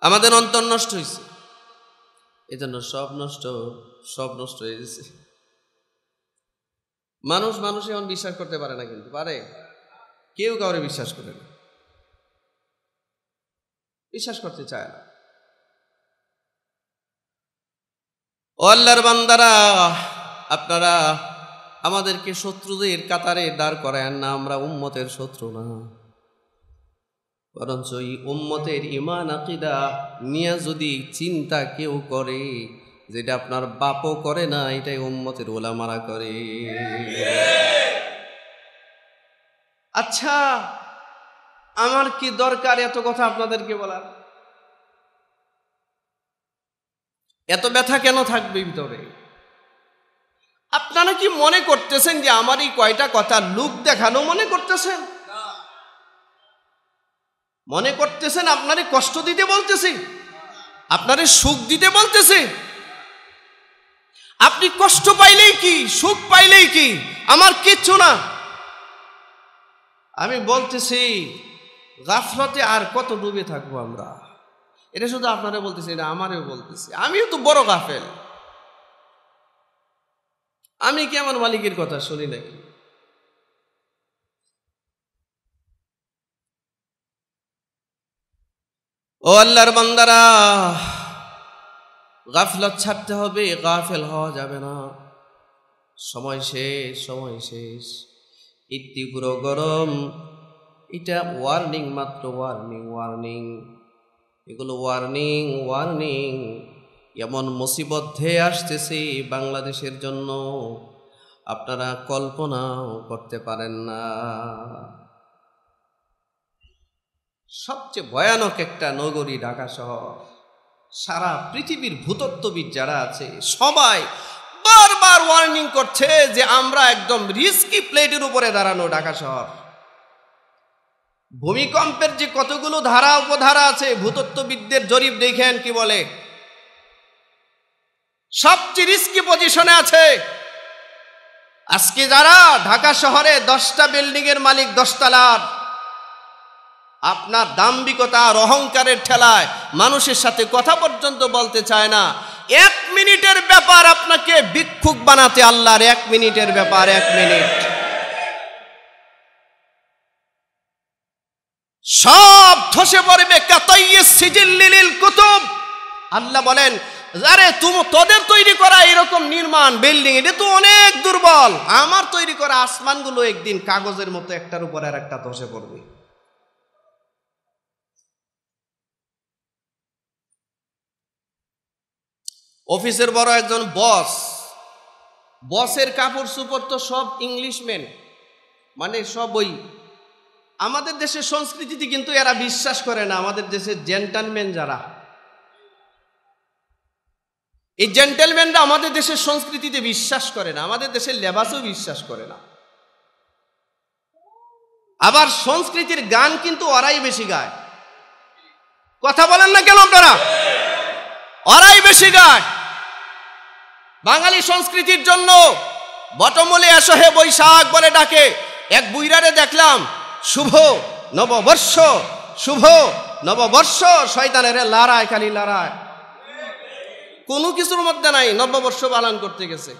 আমাদের অন্তর নষ্ট হয়েছে, এজন্য সব নষ্ট হয়ে গেছে। মানুষ এখন বিশ্বাস করতে পারে না, কিন্তু পারে? কেউ কাউরে বিশ্বাস করে না, বিশ্বাস করতে চায় না। ও আল্লাহর বান্দারা, আপনারা আমাদেরকে শত্রুদের কাতারে দাঁড় করায়েন না। আমরা উম্মতের শত্রু না, বরঞ্চ এই উম্মতের ঈমান আকীদা নিয়ে যদি চিন্তা কেউ করে, যেটা আপনার বাপও করে না, এটাই উম্মতের ওলামারা করে। আচ্ছা, আমার কি দরকার এত কথা আপনাদেরকে বলার? এত ব্যথা কেন থাকবে ভিতরে? আপনারা কি মনে করতেছেন যে আমার এই কয়টা কথা লোক দেখানো মনে করতেছেন? মনে করতেছেন আপনারে কষ্ট দিতে বলতেছি, আপনারে সুখ দিতে বলতেছি? আপনি কষ্ট পাইলেই কি, সুখ পাইলেই কি, আমার কিচ্ছু না। আমি বলতেছি গাফলতে আর কত ডুবে থাকবো আমরা। এটা শুধু আপনারা বলতেছি, এটা আমারও বলতেছি। আমিও তো বড় গাফেল। আমি কি আমার মালিকের কথা শুনি নাকি? ও আল্লাহর বান্দারা, গাফলত ছাড়তে হবে, গাফেল হওয়া যাবে না। সময় শেষ, সময় শেষ। এই তীব্র গরম, এটা ওয়ার্নিং মাত্র, ওয়ার্নিং, ওয়ার্নিং। এগুলো ওয়ার্নিং, ওয়ার্নিং। এমন মুসিবত ধেয়ে আসতেছে বাংলাদেশের জন্য, আপনারা কল্পনাও করতে পারেন না। সবচেয়ে ভয়ানক একটা নগরী ঢাকা শহর। সারা পৃথিবীর ভূতত্ত্ববিদ যারা আছে সবাই বারবার ওয়ার্নিং করছে যে আমরা একদম রিস্কি প্লেটের উপরে দাঁড়ানো ঢাকা শহর। ভূমিকম্পের যে কতগুলো ধারা উপধারা আছে, ভূতত্ত্ববিদদের জরিপ দেখেন কি বলে, সবচেয়ে রিস্কি পজিশনে আছে। আজকে যারা ঢাকা শহরে 10টা বিল্ডিং এর মালিক, 10 তলার, আপনার দাম্ভিকতা আর অহংকারের ঠেলায় মানুষের সাথে কথা পর্যন্ত বলতে চায় না। 1 মিনিটের ব্যাপার আপনাকে ভিক্ষুক বানাতে, আল্লাহর 1 মিনিটের ব্যাপার, 1 মিনিট। সব ধসে পড়বে। কাতাইয়িস সিজিল্লিল কুতুব। আল্লাহ বলেন, আরে তুমি তোদের তৈরি করা এরকম নির্মাণ বিল্ডিং, এটা তো অনেক দুর্বল। আমার তৈরি করা আসমানগুলো একদিন কাগজের মতো একটার উপর আর একটা ধসে পড়বে। অফিসের বড় একজন বস, বসের কাপড় চোপড় তো সব ইংলিশম্যান, মানে সব ওই আমাদের দেশের সংস্কৃতিতে কিন্তু এরা বিশ্বাস করে না। আমাদের দেশের জেন্টলম্যান যারা, এই জেন্টলম্যানরা আমাদের দেশের সংস্কৃতিতে বিশ্বাস করে না, আমাদের দেশের লেবাসও বিশ্বাস করে না। আবার সংস্কৃতির গান কিন্তু ওরাই বেশি গায়। কথা বলেন না কেন আপনারা? ওরাই বেশি গায়। বাঙালি সংস্কৃতির জন্য বটমূলে এসো হে বৈশাখ বলে ডাকে। এক বুইরারে দেখলাম, শুভ নববর্ষ, শুভ নববর্ষ। শয়তানের লড়াই, খালি লড়াই, কোনো কিছুর মধ্যে নাই। নববর্ষ পালন করতে গেছে।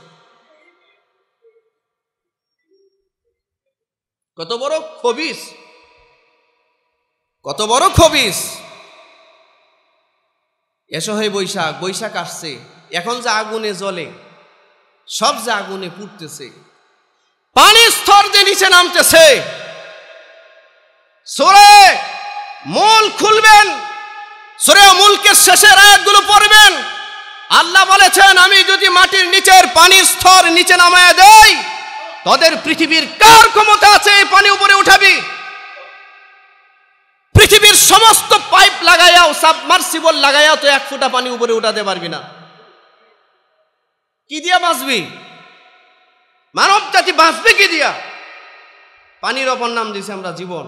কত বড় খবিস, কত বড় খবিস। এসো হে বৈশাখ, বৈশাখ আসছে। এখন যে আগুনে জ্বলে, সব যে আগুনে পুড়তেছে, পানির স্তর যে নিচে নামতেছে। সূরা মুল্ক খুলবেন, সূরা মুল্কের শেষের আয়াতগুলো পড়বেন। আল্লাহ বলেছেন, আমি যদি মাটির নিচের পানির স্তর নিচে নামায়া দেই, তোদের পৃথিবীর কার ক্ষমতা আছে এই পানি উপরে উঠাবি? পৃথিবীর সমস্ত পাইপ লাগাইয়াও, সাবমার্সিবল লাগাইয়াও তো 1 ফুটা পানি উপরে উঠাতে পারবি না। কি দিয়া বাঁচবি? মানব জাতি বাঁচবে কি দিয়া? পানির অপর নাম দিয়েছি আমরা জীবন।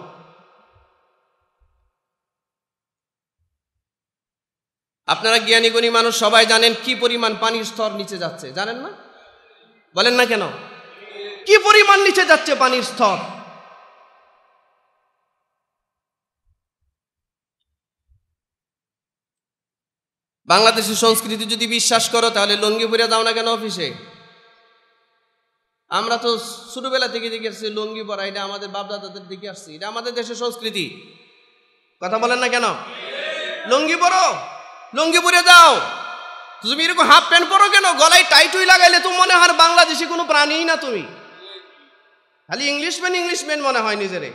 আপনারা জ্ঞানী গুণী মানুষ সবাই জানেন কি পরিমাণ পানির স্তর নিচে যাচ্ছে, জানেন না? বলেন না কেন? কি পরিমাণ নিচে যাচ্ছে পানির স্তর। বাংলাদেশের সংস্কৃতি যদি বিশ্বাস করো, তাহলে লুঙ্গি পরে যাও না কেন অফিসে? আমরা তো ছোটবেলা থেকে দেখে আসছি লুঙ্গি পরা, এটা আমাদের বাপদাদাদের দিকে আসছি, এটা আমাদের দেশের সংস্কৃতি। কথা বলেন না কেন? লুঙ্গি পরো, লুঙ্গি পরে যাও। তুমি এরকম হাফ প্যান্ট পরো কেন? গলায় টাইটুই লাগাইলে তুমি মনে হয় বাংলাদেশি কোনো প্রাণীই না, তুমি খালি ইংলিশম্যান মনে হয় নিজেরে।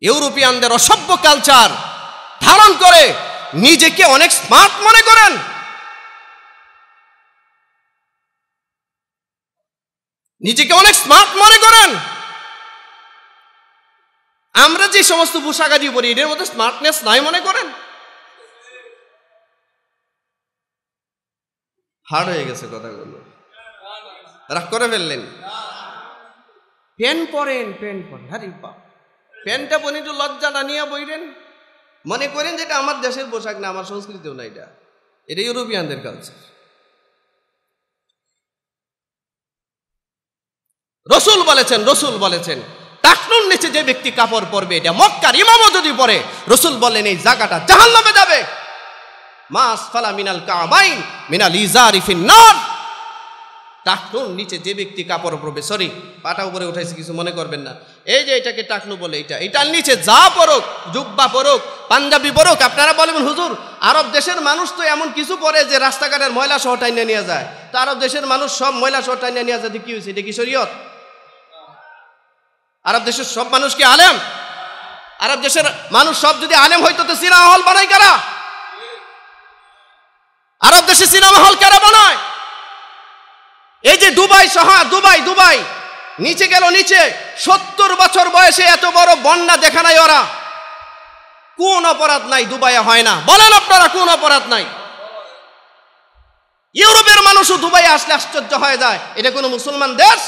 ইউরোপিয়ানদের অসভ্য কালচার ধারণ করে নিজেকে অনেক স্মার্ট মনে করেন। নিজেকে অনেক স্মার্ট মনে করেন। আমরা যে সমস্ত পোশাক আদি পরি এদের মধ্যে স্মার্টনেস নাই মনে করেন। হার্ড হয়ে গেছে কথাগুলো, রাগ করে ফেললেন। প্যান্ট পরেন, আরে বাপ, প্যান্টটা পরে একটু লজ্জাটা নিয়ে বইরেন, মনে করেন যেটা আমার দেশের পোশাক না, আমার সংস্কৃতিও না, এটা ইউরোপিয়ানদের কালচার। রসুল বলেছেন টাকনুর নিচে যে ব্যক্তি কাপড় পরবে, এটা মক্কার ইমামও যদি পরে, রসুল বললেন এই জায়গাটা জাহান্নামে যাবে। মাস ফালা মিনাল কাবাইন মিনাল ইজারি ফিন্নার। টাকনুর নিচে যে ব্যক্তি কাপড় পরবে, সরি পাটা উপরে উঠাইছে কিছু মনে করবেন না, এই যে এটাকে টাকনু বলে, এটার নিচে যা পরুক, জুব্বা পরুক, পাঞ্জাবি পরুক, আপনারা বলবেন হুজুর আরব দেশের মানুষ তো এমন কিছু পরে যে রাস্তাঘাটের ময়লা সহ টাইনে নিয়ে যায়, তো আরব দেশের মানুষ সব ময়লা সহ টাইনে নিয়ে যায়, কি হয়েছে? এটা কি শরীয়ত? আরব দেশের সব মানুষ কি আলেম? আরব দেশের মানুষ সব যদি আলেম হইতো তো সিনেমা হল বানায় কারা? আরব দেশে সিনেমা হল কারা বানায়? এই যে দুবাই নিচে গেল, নিচে 70 বছর বয়সে এত বড় বন্যা দেখা নাই ওরা। কোন অপরাধ নাই দুবাইয়ে হয় না? বলেন আপনারা কোন অপরাধ নাই? ইউরোপের মানুষও দুবাইয়ে আসলে আশ্চর্য হয়ে যায়, এটা কোনো মুসলমান দেশ?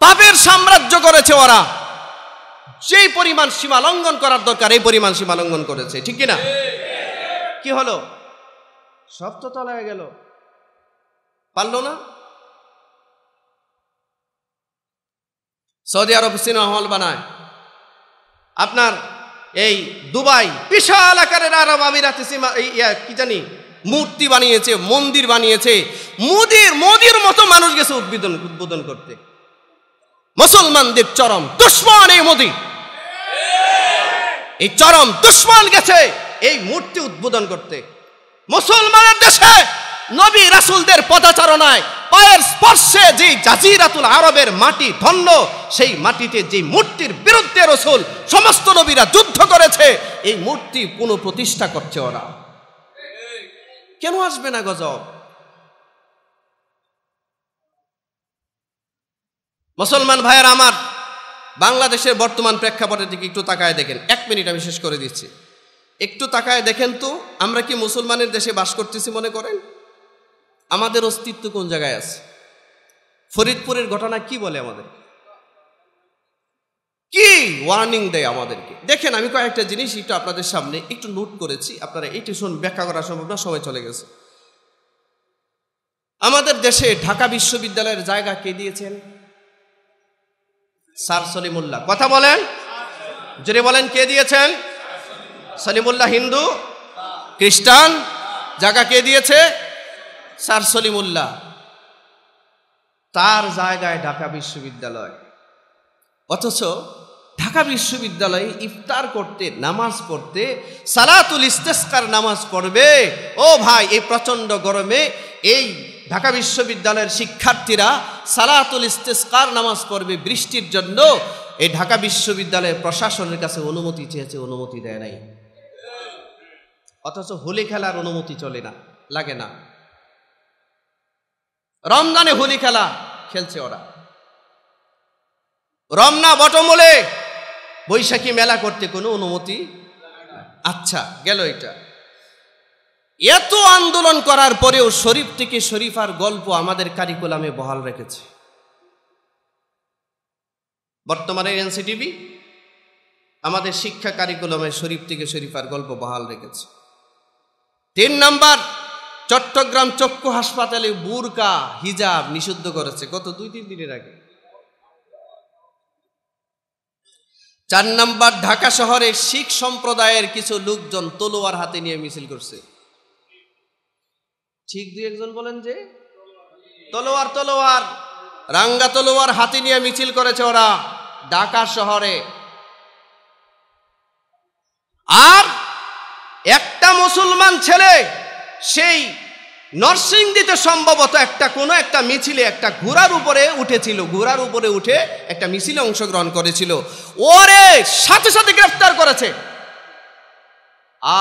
পাপের সাম্রাজ্য করেছে ওরা, যেই পরিমাণ সীমা লঙ্ঘন করার দরকার এই পরিমাণ সীমা লঙ্ঘন করেছে, ঠিক কিনা? কি হলো? সব তো তলায় গেল, পারলো না। সৌদি আরব সিনেমা হল বানায়, আপনার এই দুবাই বিশাল আকারের আরব আমিরাতে কি জানি মূর্তি বানিয়েছে, মন্দির বানিয়েছে, মোদির মতো মানুষ গেছে উদ্বোধন করতে। মুসলমানদের চরম দুশমন এই মোদি, এই চরম দুশমন গেছে এই মূর্তি উদ্বোধন করতে। মুসলমানের দেশে নবী রাসূলদের পদাচারণায় পায়ের স্পর্শে যে জাজিরাতুল আরবের মাটি ধন্য, সেই মাটিতে যে মূর্তির বিরুদ্ধে রাসূল সমস্ত নবীরা যুদ্ধ করেছে, এই মূর্তি পুনঃপ্রতিষ্ঠা করছে ওরা। কেন আসবে না গজব? মুসলমান ভাইয়ের আমার, বাংলাদেশের বর্তমান প্রেক্ষাপটের দিকে একটু তাকায় দেখেন। 1 মিনিট আমি শেষ করে দিচ্ছি। একটু তাকায় দেখেন তো, আমরা কি মুসলমানের দেশে বাস করতেছি মনে করেন? আমাদের অস্তিত্ব কোন জায়গায় আছে? ফরিদপুরের ঘটনা কি বলে আমাদের, কি ওয়ার্নিং দেয় আমাদেরকে? দেখেন, আমি কয়েকটা জিনিস একটু আপনাদের সামনে একটু নোট করেছি, আপনারা এইটি ব্যাখ্যা করা সম্ভব না, সময় চলে গেছে। আমাদের দেশে ঢাকা বিশ্ববিদ্যালয়ের জায়গা কে দিয়েছেন? স্যার সলিমুল্লাহ। কথা বলেন, যদি বলেন কে দিয়েছেন? সলিমুল্লাহ হিন্দু, খ্রিস্টান, জায়গা কে দিয়েছে? স্যার সলিমুল্লাহ। তার জায়গায় ঢাকা বিশ্ববিদ্যালয়, অথচ ঢাকা বিশ্ববিদ্যালয়ে ইফতার করতে, নামাজ পড়তে, সালাতুল ইস্তেসকার নামাজ পড়বে। ও ভাই, এই প্রচন্ড গরমে এই ঢাকা বিশ্ববিদ্যালয়ের শিক্ষার্থীরা সালাতুল ইস্তেসকার নামাজ পড়বে বৃষ্টির জন্য। এই ঢাকা বিশ্ববিদ্যালয়ের প্রশাসনের কাছে অনুমতি চেয়েছে, অনুমতি দেয় নাই। অথচ হোলি খেলার অনুমতি চলে না, লাগে না। রমজানে হোলি খেলা খেলছে ওরা, রমনা বটমূলে বৈশাখী মেলা করতে কোনো অনুমতি। আচ্ছা, গেল এটা। এত আন্দোলন করার পরেও শরীফ থেকে শরীফার গল্প আমাদের কারিকুলামে বহাল রেখেছে। বর্তমানে এনসিটিভি আমাদের শিক্ষা কারিকুলামে শরীফ থেকে শরীফার গল্প বহাল রেখেছে। 3 নাম্বার, চট্টগ্রাম চক্ষু হাসপাতালে বুরকা হিজাব নিষিদ্ধ করেছে গত 2-3 দিনের আগে। 4 নাম্বার, ঢাকা শহরে শিখ সম্প্রদায়ের কিছু লোকজন তলোয়ার হাতে নিয়ে মিছিল করছে। ঠিক 2-1 বলেন যে তলোয়ার রাঙ্গা তলোয়ার হাতে নিয়ে মিছিল করেছে ওরা ঢাকা শহরে। আর একটা মুসলমান ছেলে সেই নরসিংদীতে সম্ভবত কোনো একটা মিছিলে একটা ঘোড়ার উপরে উঠেছিল, ঘোড়ার উপরে উঠে একটা মিছিলে অংশগ্রহণ করেছিল, ওরে সাথে সাথে গ্রেফতার করেছে।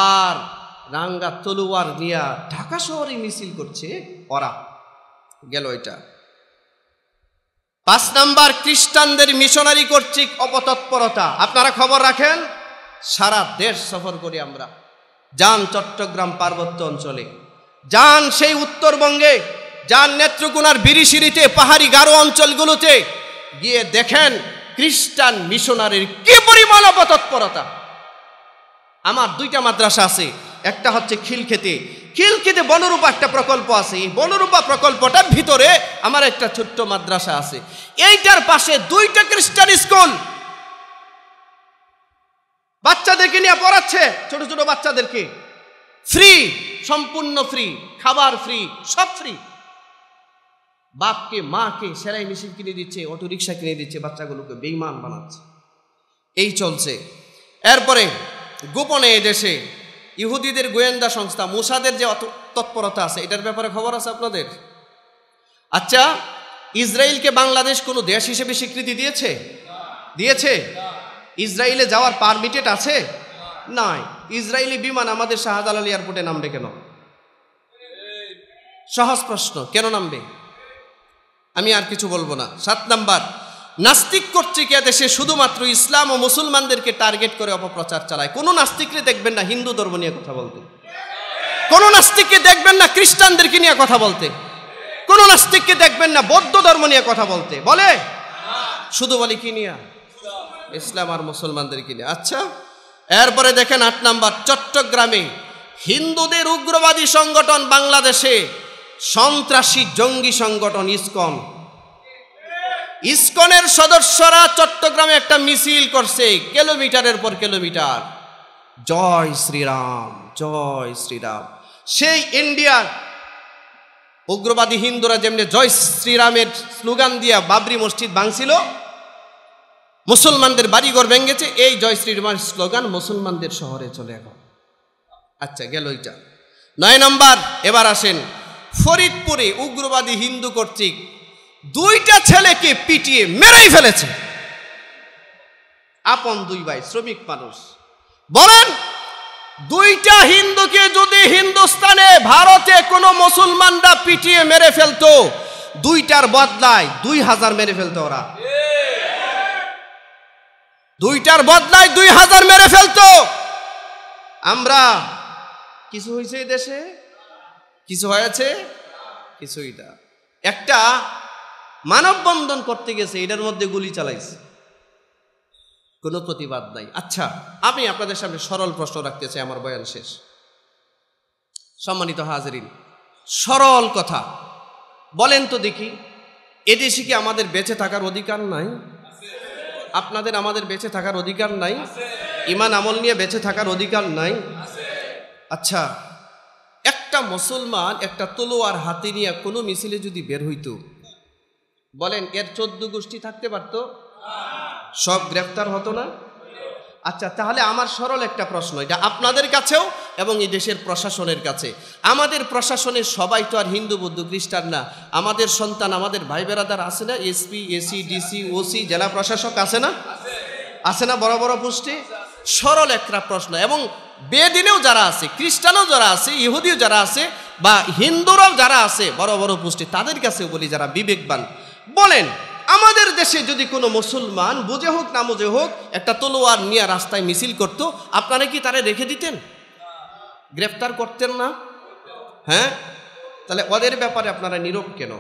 আর রাঙ্গা তলোয়ার নিয়ে ঢাকা শহরে মিছিল করছে ওরা। গেল এটা। 5 নাম্বার, খ্রিস্টানদের মিশনারি কর্তৃক অপতৎপরতা। আপনারা খবর রাখেন, সারা দেশ সফর করি আমরা। যান চট্টগ্রাম পার্বত্য অঞ্চলে, যান সেই উত্তরবঙ্গে, যান নেত্রকোনার বিরিশিরিতে, পাহাড়ি গারো অঞ্চলগুলোতে গিয়ে দেখেন খ্রিস্টান মিশনারির কি পরিমাণ অপতৎপরতা। আমার 2টা মাদ্রাসা আছে, একটা হচ্ছে খিলক্ষেতে বনরূপা একটা প্রকল্প আছে। এই বনরূপা প্রকল্পটার ভিতরে আমার একটা ছোট্ট মাদ্রাসা আছে। এইটার পাশে 2টা খ্রিস্টান স্কুল। বাচ্চাদেরকে নিয়ে পড়াচ্ছে, ছোট ছোট বাচ্চাদেরকে ফ্রি, সম্পূর্ণ ফ্রি, খাবার ফ্রি, সব ফ্রি। বাপকে মাকে সেলাই মেশিন কিনে দিচ্ছে, অটো রিক্সা কিনে দিচ্ছে, বাচ্চাগুলোকে বেঈমান বানাচ্ছে। এই চলছে। এরপরে গোপনে এদেশে ইহুদিদের গোয়েন্দা সংস্থা মোসাদের যে তৎপরতা আছে, এটার ব্যাপারে খবর আছে আপনাদের? আচ্ছা, ইসরায়েলকে বাংলাদেশ কোনো দেশ হিসেবে স্বীকৃতি দিয়েছে? ইসরায়েলে যাওয়ার পারমিটেড আছে? নাই। ইসরায়েলি বিমান আমাদের শাহজালাল এয়ারপোর্টে নামবে কেন? সহজ প্রশ্ন, কেন নামবে? আমি আর কিছু বলবো না। 7 নাম্বার, নাস্তিক কর্তৃক দেশে শুধুমাত্র ইসলাম ও মুসলমানদেরকে টার্গেট করে অপপ্রচার চালায়। কোনো নাস্তিককে দেখবেন না হিন্দু ধর্ম নিয়ে কথা বলতে, কোনো নাস্তিককে দেখবেন না খ্রিস্টানদেরকে নিয়ে কথা বলতে, কোনো নাস্তিককে দেখবেন না বৌদ্ধ ধর্ম নিয়ে কথা বলতে। বলে শুধু বলে কি নিয়ে? ইসলাম আর মুসলমানদেরকে নিয়ে। আচ্ছা, এরপরে দেখেন 8 নাম্বার, চট্টগ্রামে হিন্দুদের উগ্রবাদী সংগঠন বাংলাদেশে সন্ত্রাসী জঙ্গি সংগঠন ইসকনের সদস্যরা চট্টগ্রামে একটা মিছিল করছে, কিলোমিটারের পর কিলোমিটার, জয় শ্রীরাম জয় শ্রীরাম। সেই ইন্ডিয়ার উগ্রবাদী হিন্দুরা যেমনি জয় শ্রীরামের স্লোগান দিয়া বাবরি মসজিদ ভাঙছিল, মুসলমানদের বাড়িঘর ভেঙেছে, এই জয় শ্রীরামের স্লোগান মুসলমানদের শহরে চলে এখন। আচ্ছা, গেল এটা। 9 নম্বর, এবার আসেন ফরিদপুরে উগ্রবাদী হিন্দু কর্তৃক 2টা ছেলেকে পিটিয়ে মেরেই ফেলেছে। আপন 2 ভাই, শ্রমিক মানুষ। বলেন, 2টা হিন্দুকে যদি হিন্দুস্তানে ভারতে কোনো মুসলমানরা পিটিয়ে মেরে ফেলতো, 2টার বদলায় 2000 মেরে ফেলতো ওরা। 2টার বদলায় 2000 মেরে ফেলতো। আমরা কিছু হয়েছে এই দেশে? কিছু হয়েছে? কিছুই না। একটা মানববন্ধন করতে গেছে, এটার মধ্যে গুলি চালাইছে, কোনো প্রতিবাদ নাই। আচ্ছা, আমি আপনাদের সামনে সরল প্রশ্ন রাখতে চাই, আমার বয়ান শেষ। সম্মানিত হাজিরিন, সরল কথা বলেন তো দেখি, এদেশে কি আমাদের বেঁচে থাকার অধিকার নাই? আপনাদের আমাদের বেঁচে থাকার অধিকার নাই? ঈমান আমল নিয়ে বেঁচে থাকার অধিকার নাই? আচ্ছা, একটা মুসলমান একটা তলোয়ার হাতে নিয়ে কোনো মিছিলে যদি বের হইতো, বলেন এর 14 গোষ্ঠী থাকতে পারতো? সব গ্রেফতার হতো না? আচ্ছা, তাহলে আমার সরল একটা প্রশ্ন, এটা আপনাদের কাছেও এবং এই দেশের প্রশাসনের কাছে। আমাদের প্রশাসনের সবাই তো আর হিন্দু বৌদ্ধ খ্রিস্টান না। আমাদের সন্তান, আমাদের ভাই বেরাদার আছে না? এসপি, এসি, ডিসি, ওসি, জেলা প্রশাসক আছে না? আছে না? বড় বড় পোস্টে। সরল একটা প্রশ্ন, এবং বেদিনেও যারা আছে, খ্রিস্টানও যারা আছে, ইহুদিও যারা আছে, বা হিন্দুরাও যারা আছে বড় বড় পোস্টে, তাদের কাছেও বলি যারা বিবেকবান, বলেন আমাদের দেশে যদি কোনো মুসলমান বুঝে হোক না বুঝে হোক একটা তলোয়ার নিয়ে রাস্তায় মিছিল করত, আপনারা কি তারা রেখে দিতেন? গ্রেফতার করতেন না? হ্যাঁ, তাহলে ওদের ব্যাপারে আপনারা নীরব কেন?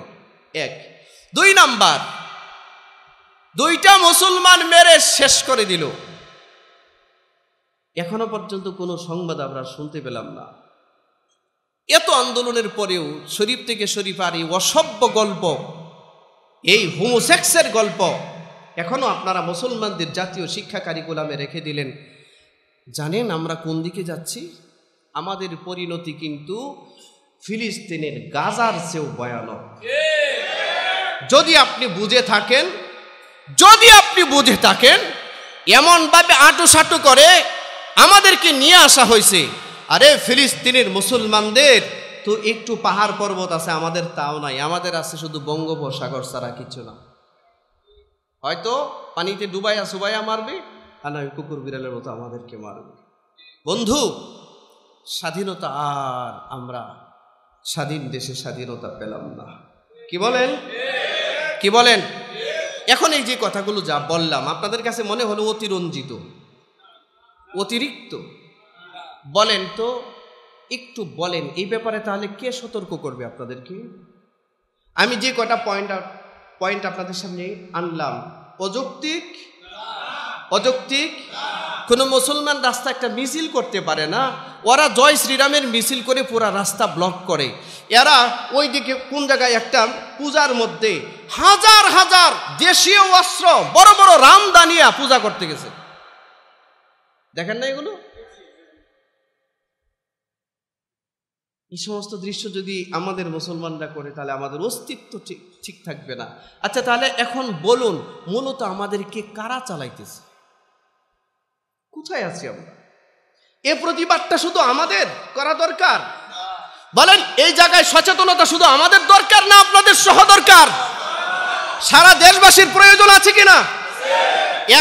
1। 2 নাম্বার, 2টা মুসলমান মেরে শেষ করে দিল, এখনো পর্যন্ত কোনো সংবাদ আমরা শুনতে পেলাম না। এত আন্দোলনের পরেও শরীফ থেকে শরীফ আর এই অসভ্য গল্প, এই হোমোসেক্সের গল্প এখনো আপনারা মুসলমানদের জাতীয় শিক্ষা কারিকুলামে রেখে দিলেন। জানেন আমরা কোন দিকে যাচ্ছি? আমাদের পরিণতি কিন্তু ফিলিস্তিনের গাজার চেয়েও ভয়ানক। যদি আপনি বুঝে থাকেন এমনভাবে আঁটু সাটু করে আমাদেরকে নিয়ে আসা হয়েছে। আরে ফিলিস্তিনের মুসলমানদের তো একটু পাহাড় পর্বত আছে, আমাদের তাও নাই। আমাদের আছে শুধু বঙ্গোপসাগর ছাড়া কিছু না। হয়তো পানিতে ডুবাইয়া সুবাইয়া মারবে, আর নয় কুকুর বিড়ালের মতো আমাদেরকে মারবে। বন্ধু, স্বাধীনতা আর আমরা স্বাধীন দেশে স্বাধীনতা পেলাম না। কি বলেন? কি বলেন? এখন এই যে কথাগুলো যা বললাম আপনাদের কাছে মনে হলো অতিরঞ্জিত, অতিরিক্ত? বলেন তো, একটু বলেন এই ব্যাপারে তাহলে কে সতর্ক করবে আপনাদেরকে? আমি যে কটা পয়েন্ট আপনাদের সামনে আনলাম, অযৌক্তিক? অযৌক্তিক? কোনো মুসলমান রাস্তা একটা মিছিল করতে পারে না। ওরা জয় শ্রীরামের মিছিল করে পুরা রাস্তা ব্লক করে। এরা ওই দিকে কোন জায়গায় একটা পূজার মধ্যে হাজার হাজার দেশীয় অস্ত্র বড় বড় রামদানিয়া পূজা করতে গেছে। দেখেন না এগুলো? এই সমস্ত দৃশ্য যদি আমাদের মুসলমানরা করে তাহলে আমাদের অস্তিত্ব ঠিক থাকবে না। আচ্ছা, তাহলে এখন বলুন, মূলত আমাদেরকে কারা চালাইতেছে? কোথায় আছি আমরা? এ প্রতিবাদটা শুধু আমাদের করা দরকার? বলেন, এই জায়গায় সচেতনতা শুধু আমাদের দরকার না আপনাদের সহ দরকার? সারা দেশবাসীর প্রয়োজন আছে কিনা?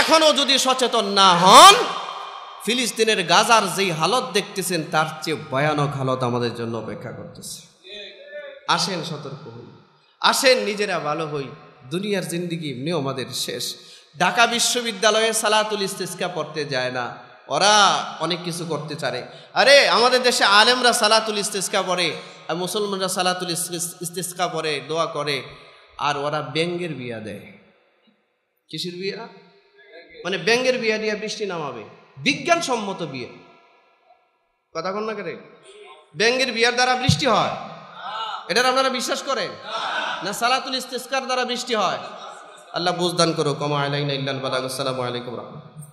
এখনো যদি সচেতন না হন, ফিলিস্তিনের গাজার যেই হালত দেখতেছেন তার চেয়ে ভয়ানক হালত আমাদের জন্য অপেক্ষা করতেছে। আসেন সতর্ক হই, আসেন নিজেরা ভালো হই। দুনিয়ার জিন্দিগি এমনিও আমাদের শেষ। ঢাকা বিশ্ববিদ্যালয়ে সালাতুল ইস্তিসকা পড়তে যায় না, ওরা অনেক কিছু করতে চায়। আরে আমাদের দেশে আলেমরা সালাতুল ইস্তিসকা পড়ে, আর মুসলমানরা সালাতুল ইস্তিসকা পড়ে, দোয়া করে, আর ওরা ব্যাঙ্গের বিয়া দেয়। কিসের বিয়া? মানে ব্যাঙ্গের বিয়া দিয়ে বৃষ্টি নামাবে। বিজ্ঞানসম্মত বিয়ে। কথা কন না কেন? ব্যাঙ্গের বিয়ার দ্বারা বৃষ্টি হয়, এটা আপনারা বিশ্বাস করেন না? সালাতুল ইস্তিসকার দ্বারা বৃষ্টি হয়। আল্লাহ বুঝদান করুক। ওয়া মা আলাইনা ইল্লাল বালাগ। আসসালামু আলাইকুম ওয়া রাহমাতুল্লাহ।